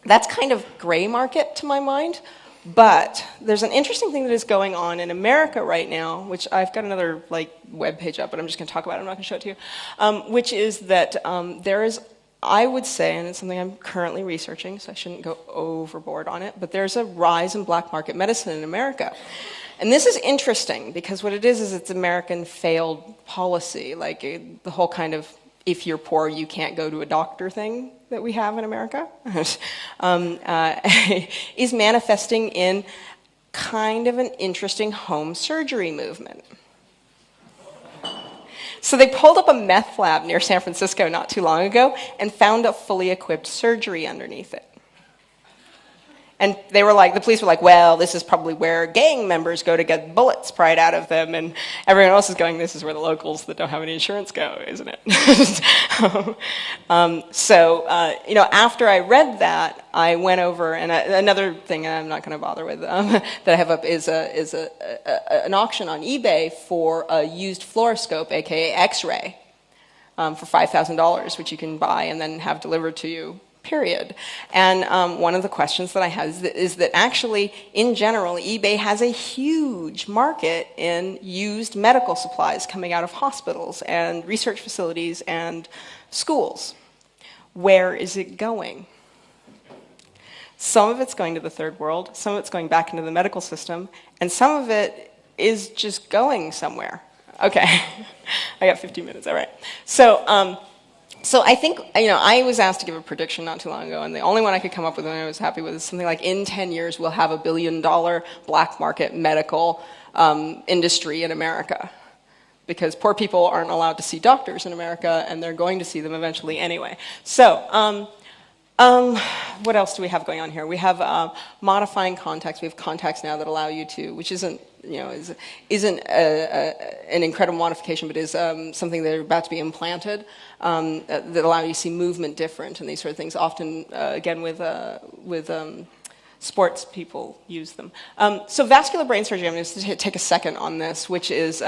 that's kind of gray market to my mind, but there's an interesting thing that is going on in America right now, which I've got another web page up, but I'm just going to talk about it. I'm not going to show it to you, which is that there is, I would say, and it's something I'm currently researching, so I shouldn't go overboard on it, but there's a rise in black market medicine in America. And this is interesting because what it is it's American failed policy, the whole kind of if you're poor, you can't go to a doctor thing that we have in America, is manifesting in kind of an interesting home surgery movement. So they pulled up a meth lab near San Francisco not too long ago and found a fully equipped surgery underneath it. And they were like, the police were like, well, this is probably where gang members go to get bullets pried out of them. And everyone else is going, this is where the locals that don't have any insurance go, isn't it? After I read that, I went over, and another thing I'm not going to bother with that I have up is an auction on eBay for a used fluoroscope, aka X-ray, for $5,000, which you can buy and then have delivered to you, period. And one of the questions that I have is that actually, in general, eBay has a huge market in used medical supplies coming out of hospitals and research facilities and schools. Where is it going? Some of it's going to the third world, some of it's going back into the medical system, and some of it is just going somewhere. Okay, I got 15 minutes, all right. So I think, I was asked to give a prediction not too long ago, and the only one I could come up with and I was happy with is something like, in 10 years, we'll have $1 billion black market medical industry in America. Because poor people aren't allowed to see doctors in America, and they're going to see them eventually anyway. So, what else do we have going on here? We have modifying contacts. We have contacts now that allow you to, which isn't an incredible modification, but is something that are about to be implanted that allow you to see movement different and these sort of things. Often, again, with sports people use them. So vascular brain surgery, I'm going to take a second on this, which is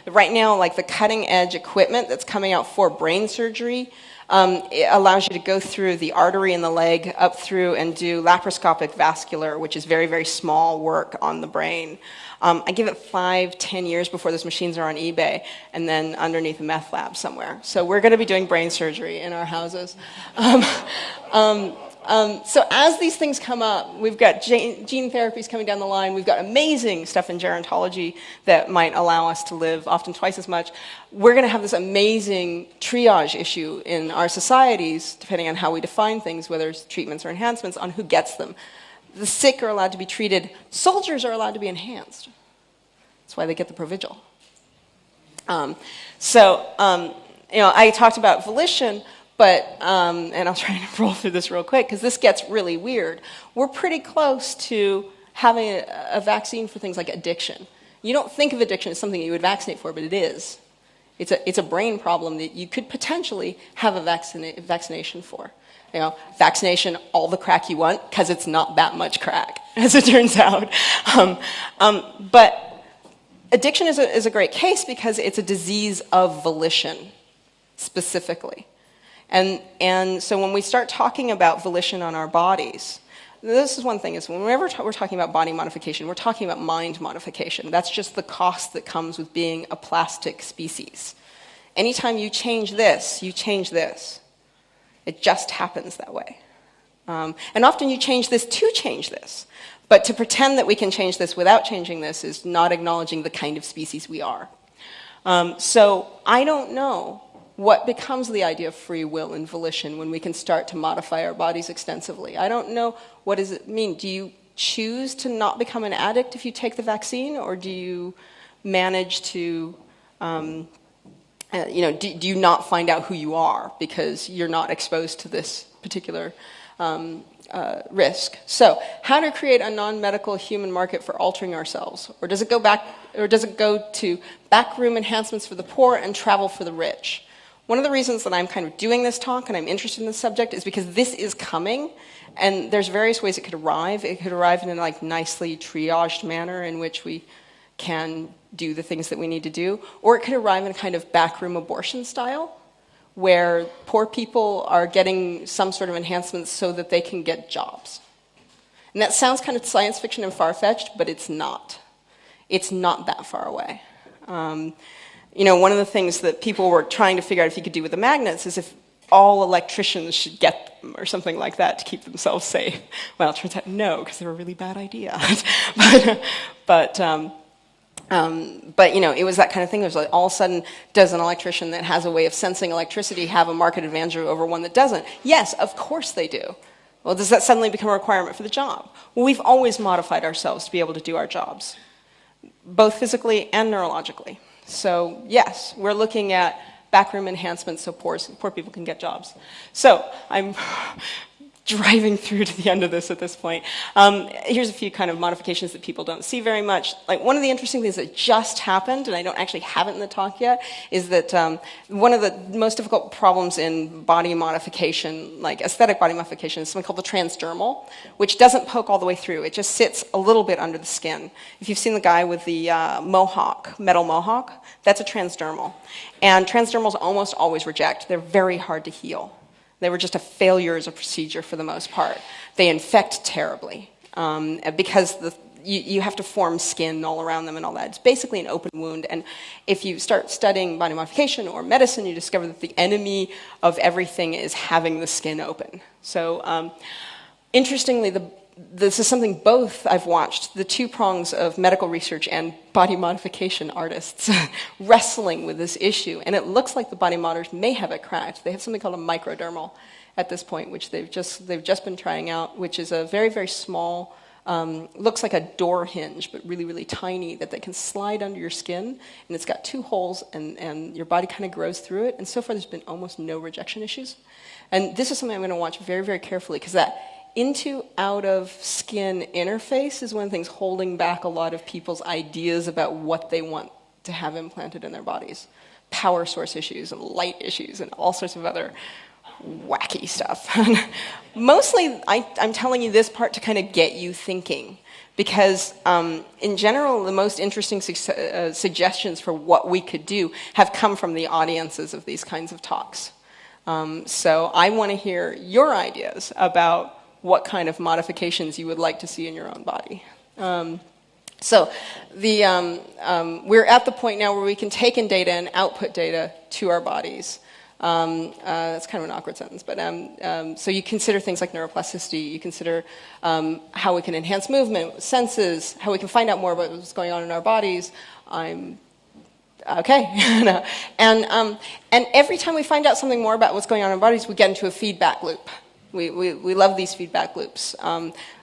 right now, like the cutting edge equipment that's coming out for brain surgery. It allows you to go through the artery in the leg up through and do laparoscopic vascular, which is very, very small work on the brain. I give it 5-10 years before those machines are on eBay and then underneath a meth lab somewhere. So we're going to be doing brain surgery in our houses. So as these things come up, we've got gene therapies coming down the line. We've got amazing stuff in gerontology that might allow us to live often twice as much. We're going to have this amazing triage issue in our societies, depending on how we define things, whether it's treatments or enhancements, on who gets them. The sick are allowed to be treated. Soldiers are allowed to be enhanced. That's why they get the Provigil. I talked about volition. But, and I'll try to roll through this real quick, because this gets really weird. We're pretty close to having a vaccine for things like addiction. You don't think of addiction as something that you would vaccinate for, but it is. It's a brain problem that you could potentially have a vaccination for. Vaccination, all the crack you want, because it's not that much crack, as it turns out. But addiction is a great case because it's a disease of volition, specifically. And so when we start talking about volition on our bodies, this is one thing, is whenever we're talking about body modification, we're talking about mind modification. That's just the cost that comes with being a plastic species. Anytime you change this, you change this. It just happens that way. And often you change this to change this. But to pretend that we can change this without changing this is not acknowledging the kind of species we are. So I don't know what becomes the idea of free will and volition when we can start to modify our bodies extensively. I don't know, what does it mean? Do you choose to not become an addict if you take the vaccine, or do you manage to, do you not find out who you are because you're not exposed to this particular risk? So, how to create a non-medical human market for altering ourselves, or does it go to backroom enhancements for the poor and travel for the rich? One of the reasons that I'm kind of doing this talk and I'm interested in this subject is because this is coming, and there's various ways it could arrive. It could arrive in a nicely triaged manner in which we can do the things that we need to do, or it could arrive in a kind of backroom abortion style, where poor people are getting some sort of enhancements so that they can get jobs. And that sounds kind of science fiction and far-fetched, but it's not. It's not that far away. One of the things that people were trying to figure out if you could do with the magnets is if all electricians should get them or something like that to keep themselves safe. Well, it turns out no, because they're a really bad idea. But it was that kind of thing. It was like, all of a sudden, does an electrician that has a way of sensing electricity have a market advantage over one that doesn't? Yes, of course they do. Well, does that suddenly become a requirement for the job? Well, we've always modified ourselves to be able to do our jobs, both physically and neurologically. So yes, we're looking at backroom enhancements so poor people can get jobs. So I'm driving through to the end of this at this point. Here's a few kind of modifications that people don't see very much. Like one of the interesting things that just happened, and I don't actually have it in the talk yet, is that one of the most difficult problems in body modification, like aesthetic body modification, is something called the transdermal, which doesn't poke all the way through. It just sits a little bit under the skin. If you've seen the guy with the mohawk, metal mohawk, that's a transdermal. And transdermals almost always reject. They're very hard to heal. They were just a failure as a procedure for the most part. They infect terribly because you have to form skin all around them and all that. It's basically an open wound. And if you start studying body modification or medicine, you discover that the enemy of everything is having the skin open. So interestingly, this is something both I've watched, the two prongs of medical research and body modification artists wrestling with this issue. And it looks like the body modders may have it cracked. They have something called a microdermal at this point, which they've just been trying out, which is a very, very small, looks like a door hinge, but really, really tiny, that they can slide under your skin. And it's got two holes, and your body kind of grows through it. And so far, there's been almost no rejection issues. And this is something I'm going to watch very, very carefully, because that into-out of skin interface is one of the things holding back a lot of people's ideas about what they want to have implanted in their bodies. Power source issues and light issues and all sorts of other wacky stuff. Mostly, I'm telling you this part to kind of get you thinking, because in general, the most interesting suggestions for what we could do have come from the audiences of these kinds of talks. So I want to hear your ideas about what kind of modifications you would like to see in your own body. So we're at the point now where we can take in data and output data to our bodies. That's kind of an awkward sentence, but so you consider things like neuroplasticity, you consider how we can enhance movement, senses, how we can find out more about what's going on in our bodies. Okay. And every time we find out something more about what's going on in our bodies, we get into a feedback loop. We love these feedback loops.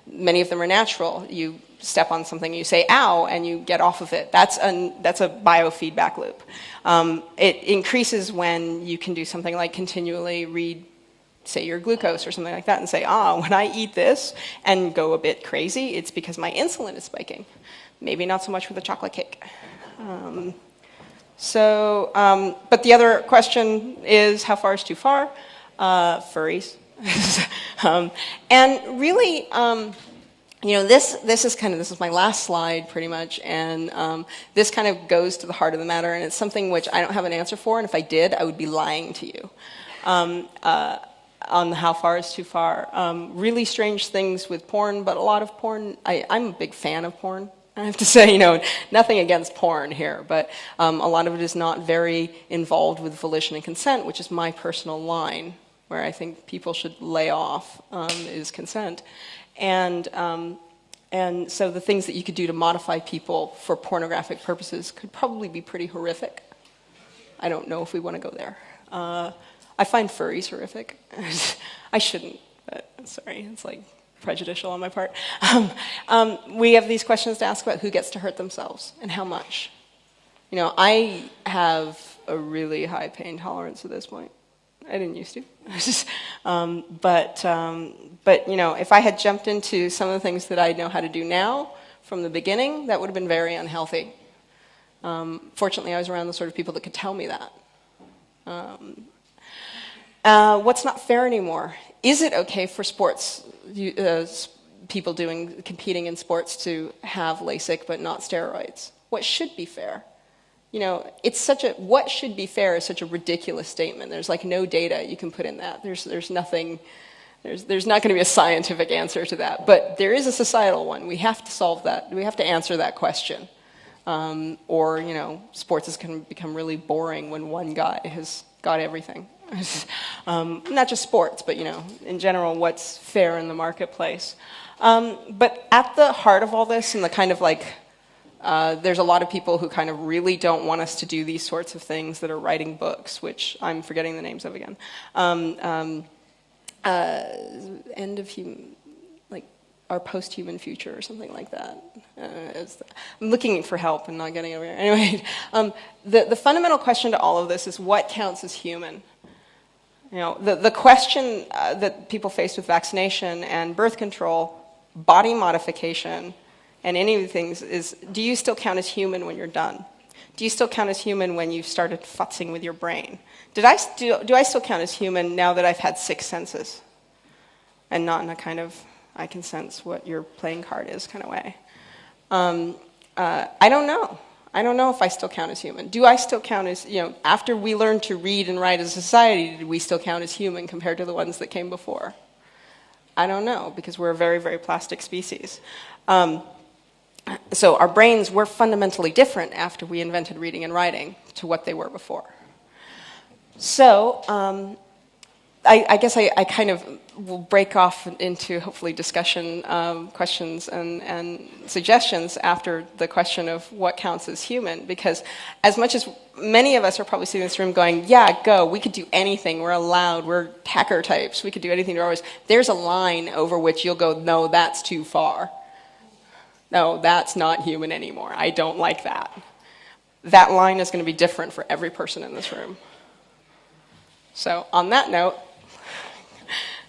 Many of them are natural. You step on something, you say "ow," and you get off of it. That's a biofeedback loop. It increases when you can do something like continually read, say, your glucose or something like that, and say, when I eat this and go a bit crazy, it's because my insulin is spiking. Maybe not so much with a chocolate cake. But the other question is, how far is too far? Furries. And really, this is my last slide pretty much, and this kind of goes to the heart of the matter, and it's something which I don't have an answer for, and if I did, I would be lying to you on how far is too far. Really strange things with porn, but a lot of porn, I'm a big fan of porn. I have to say, nothing against porn here, but a lot of it is not very involved with volition and consent, which is my personal line, where I think people should lay off, is consent. And so the things that you could do to modify people for pornographic purposes could probably be pretty horrific. I don't know if we want to go there. I find furries horrific. I shouldn't, but sorry, it's like prejudicial on my part. We have these questions to ask about who gets to hurt themselves and how much. I have a really high pain tolerance at this point. I didn't used to. But if I had jumped into some of the things that I know how to do now from the beginning, that would have been very unhealthy. Fortunately, I was around the sort of people that could tell me that. What's not fair anymore? Is it okay for sports people competing in sports to have LASIK but not steroids? What should be fair? What should be fair is such a ridiculous statement. There's like no data you can put in that. There's nothing, there's not going to be a scientific answer to that. But there is a societal one. We have to solve that. We have to answer that question. Sports is going to become really boring when one guy has got everything. Not just sports, but in general, what's fair in the marketplace. But at the heart of all this, and the kind of there's a lot of people who kind of really don't want us to do these sorts of things that are writing books, which I'm forgetting the names of again. End of human, our post-human future or something like that. I'm looking for help and not getting over here. Anyway, the fundamental question to all of this is what counts as human? You know, the question that people face with vaccination and birth control, body modification, and any of the things is, do you still count as human when you're done? Do you still count as human when you've started futzing with your brain? Do I still count as human now that I've had 6 senses? And not in a kind of, I can sense what your playing card is kind of way. I don't know. I don't know if I still count as human. Do I still count as, you know, after we learned to read and write as a society, did we still count as human compared to the ones that came before? I don't know, because we're a very, very plastic species. So our brains were fundamentally different after we invented reading and writing to what they were before. So I guess I kind of will break off into hopefully discussion questions and suggestions after the question of what counts as human, because as much as many of us are probably sitting in this room going, yeah, go, we could do anything, we're allowed, we're hacker types, we could do anything to ours, there's a line over which you'll go, no, that's too far. No, that's not human anymore. I don't like that. That line is going to be different for every person in this room. So on that note,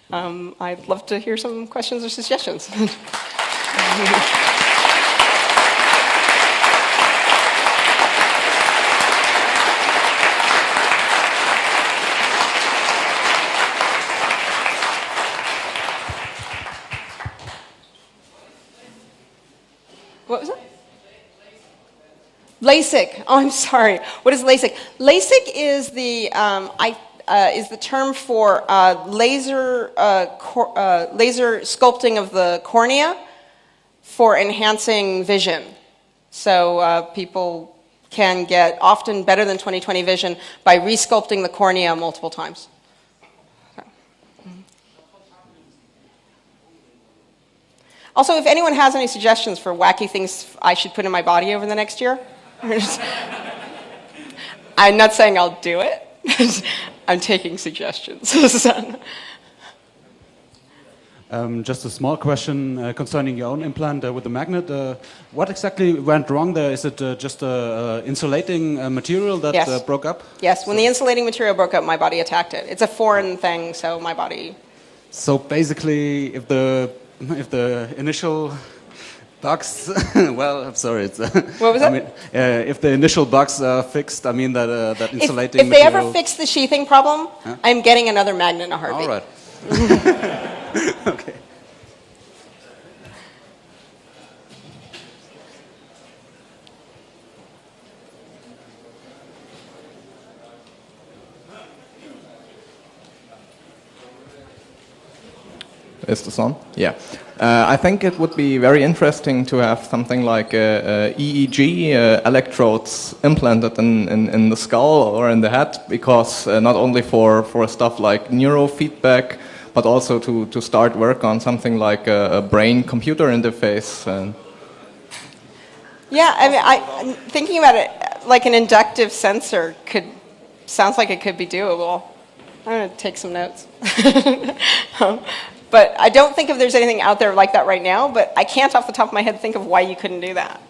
I'd love to hear some questions or suggestions. What was it? LASIK. Oh, I'm sorry. What is LASIK? LASIK is the term for laser sculpting of the cornea for enhancing vision. So people can get often better than 20/20 vision by resculpting the cornea multiple times. Also, if anyone has any suggestions for wacky things I should put in my body over the next year, I'm not saying I'll do it. I'm taking suggestions. Just a small question concerning your own implant with the magnet. What exactly went wrong there? Is it just an insulating material that Yes. broke up? Yes, when the insulating material broke up, my body attacked it. It's a foreign thing, so my body... So basically, if the initial bugs, well, I'm sorry. It's, What was I it? mean, if the initial bugs are fixed, I mean that insulating If they material. ever fix the sheathing problem, I'm getting another magnet in a heartbeat. All right. Okay. Is this on? Yeah. I think it would be very interesting to have something like EEG electrodes implanted in the skull or in the head, because not only for stuff like neurofeedback, but also to start work on something like a brain-computer interface. Yeah, I mean, I'm thinking about it, like an inductive sensor sounds like it could be doable. I'm going to take some notes. But I don't think if there's anything out there like that right now, but I can't off the top of my head think of why you couldn't do that.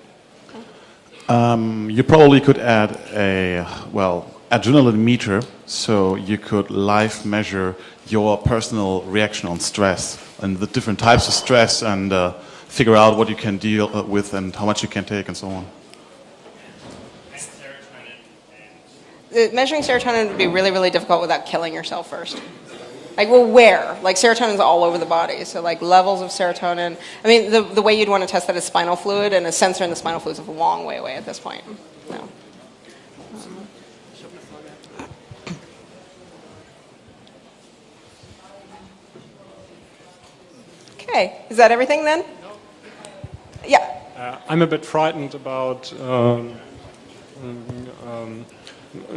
You probably could add a, adrenaline meter, so you could live measure your personal reaction on stress and the different types of stress, and figure out what you can deal with and how much you can take and so on. Measuring serotonin would be really, really difficult without killing yourself first. Like, well, where? Like, serotonin's all over the body, so like levels of serotonin. I mean, the way you'd want to test that is spinal fluid, and a sensor in the spinal fluid is a long way away at this point. No. Okay, is that everything then? Yeah. I'm a bit frightened about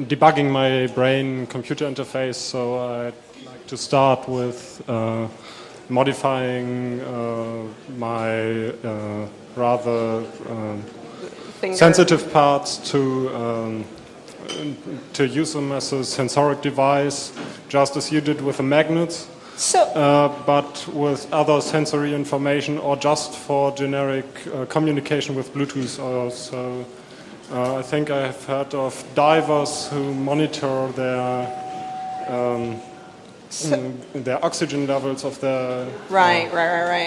debugging my brain-computer interface, so I'd like to start with modifying my rather sensitive parts to use them as a sensoric device, just as you did with the magnets. But with other sensory information, or just for generic communication with Bluetooth or so. I think I have heard of divers who monitor their their oxygen levels of the Right.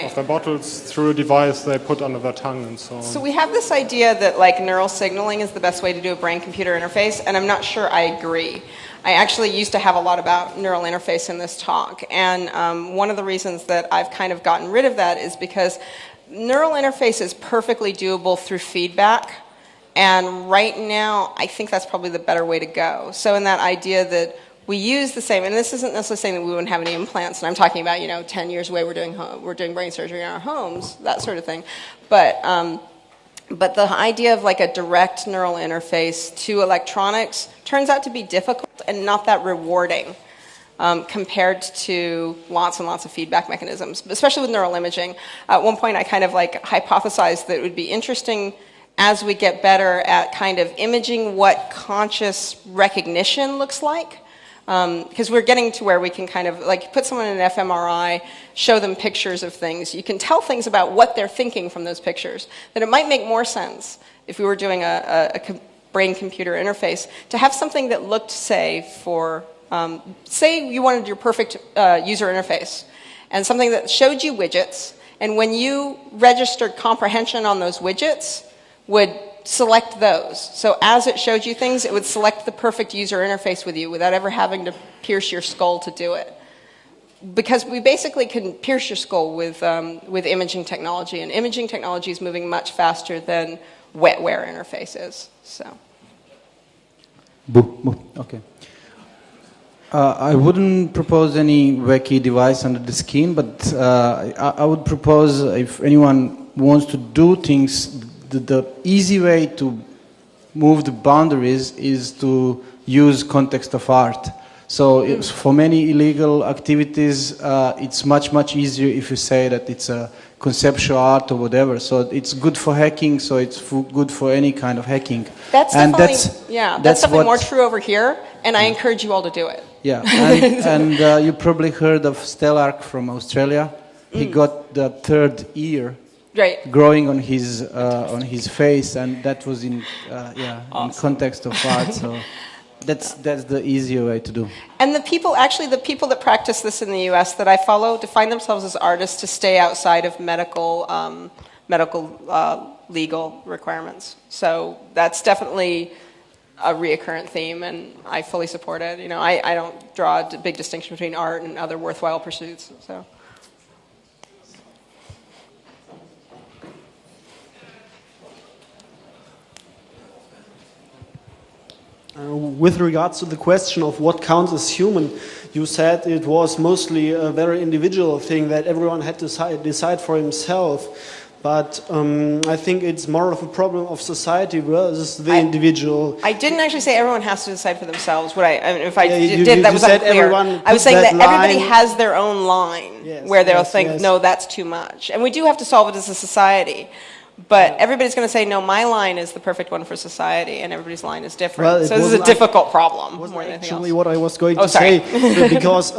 of the bottles through a device they put under their tongue and so on. So we have this idea that like neural signaling is the best way to do a brain-computer interface, and I'm not sure I agree. I actually used to have a lot about neural interface in this talk, and one of the reasons that I've kind of gotten rid of that is because neural interface is perfectly doable through feedback, and right now I think that's probably the better way to go. So in that idea that we use the same, and this isn't necessarily saying that we wouldn't have any implants, and I'm talking about, 10 years away we're doing brain surgery in our homes, that sort of thing. But the idea of like a direct neural interface to electronics turns out to be difficult and not that rewarding compared to lots and lots of feedback mechanisms, especially with neural imaging. At one point I kind of like hypothesized that it would be interesting as we get better at kind of imaging what conscious recognition looks like. Because we're getting to where we can kind of like put someone in an fMRI, show them pictures of things. You can tell things about what they're thinking from those pictures. That it might make more sense if we were doing a brain-computer interface to have something that looked, say, for, say you wanted your perfect user interface, and something that showed you widgets, and when you registered comprehension on those widgets, would select those. So as it showed you things, it would select the perfect user interface with you without ever having to pierce your skull to do it. Because we basically can pierce your skull with imaging technology, and imaging technology is moving much faster than wetware interfaces. So. Okay. I wouldn't propose any wacky device under the skin, but I would propose if anyone wants to do things, the easy way to move the boundaries is to use context of art. So for many illegal activities, it's much easier if you say that it's a conceptual art or whatever. So it's good for hacking, so it's good for any kind of hacking. That's definitely more true over here, and I encourage you all to do it. Yeah, and you probably heard of Stellark from Australia. He got the third ear growing on his face, and that was in awesome. In context of art. So that's the easier way to do. And the people that practice this in the U.S. that I follow define themselves as artists to stay outside of medical legal requirements. So that's definitely a reoccurrent theme, and I fully support it. I don't draw a big distinction between art and other worthwhile pursuits. So. With regards to the question of what counts as human, you said it was mostly a very individual thing that everyone had to decide for himself. But I think it's more of a problem of society versus the individual. I didn't actually say everyone has to decide for themselves. If I you did, that was unclear. I was saying that everybody line. Has their own line where they'll think, no, that's too much. And we do have to solve it as a society. But everybody's going to say, no, my line is the perfect one for society, and everybody's line is different. Well, so this is a difficult problem more than anything actually else. What I was going to say, because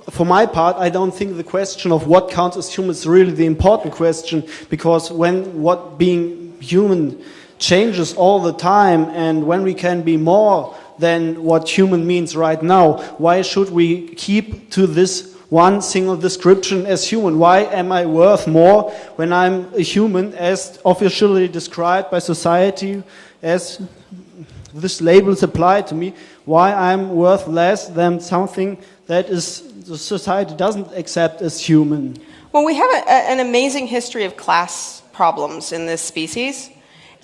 for my part, I don't think the question of what counts as human is really the important question, because when what being human changes all the time, and when we can be more than what human means right now, why should we keep to this one single description as human? Why am I worth more when I'm a human as officially described by society, as this label is applied to me? Why I'm worth less than something that the society doesn't accept as human? Well, we have an amazing history of class problems in this species.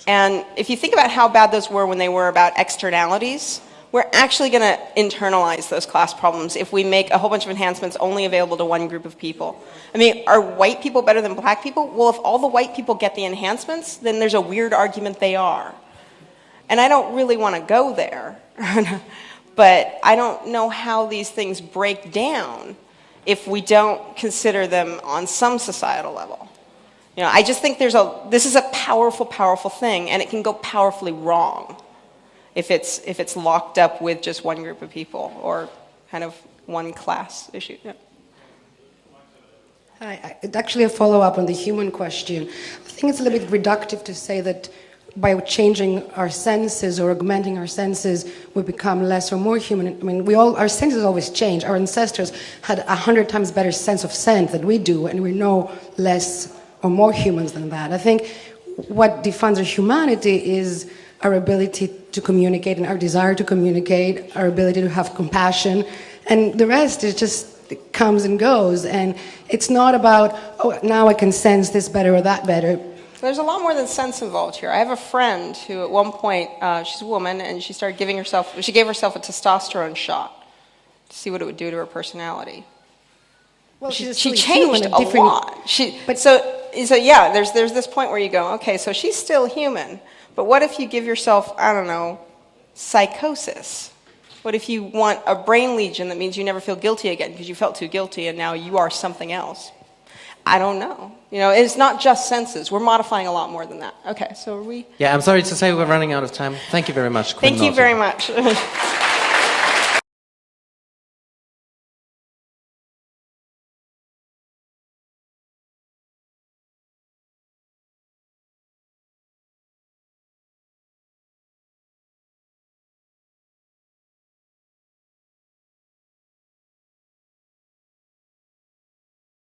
And if you think about how bad those were when they were about externalities, we're actually going to internalize those class problems if we make a whole bunch of enhancements only available to one group of people. I mean, are white people better than black people? Well, if all the white people get the enhancements, then there's a weird argument they are. And I don't really want to go there. But I don't know how these things break down if we don't consider them on some societal level. I just think this is a powerful, powerful thing, and it can go powerfully wrong if it's locked up with just one group of people or kind of one class issue. Yeah. Hi, actually a follow-up on the human question. I think it's a little bit reductive to say that by changing our senses or augmenting our senses, we become less or more human. I mean, our senses always change. Our ancestors had 100 times better sense of scent than we do, and we're no less or more humans than that. I think what defines our humanity is our ability to communicate and our desire to communicate, our ability to have compassion, and the rest is just it comes and goes. And it's not about, oh, now I can sense this better or that better. There's a lot more than sense involved here. I have a friend who at one point, she's a woman, and she gave herself a testosterone shot to see what it would do to her personality. Well, she changed a lot. There's this point where you go, okay, so she's still human, but what if you give yourself, I don't know, psychosis? What if you want a brain lesion that means you never feel guilty again because you felt too guilty and now you are something else? I don't know. It's not just senses. We're modifying a lot more than that. Okay, so are we... Yeah, I'm sorry to say we're running out of time. Thank you very much, Quinn Thank you Norton. very much.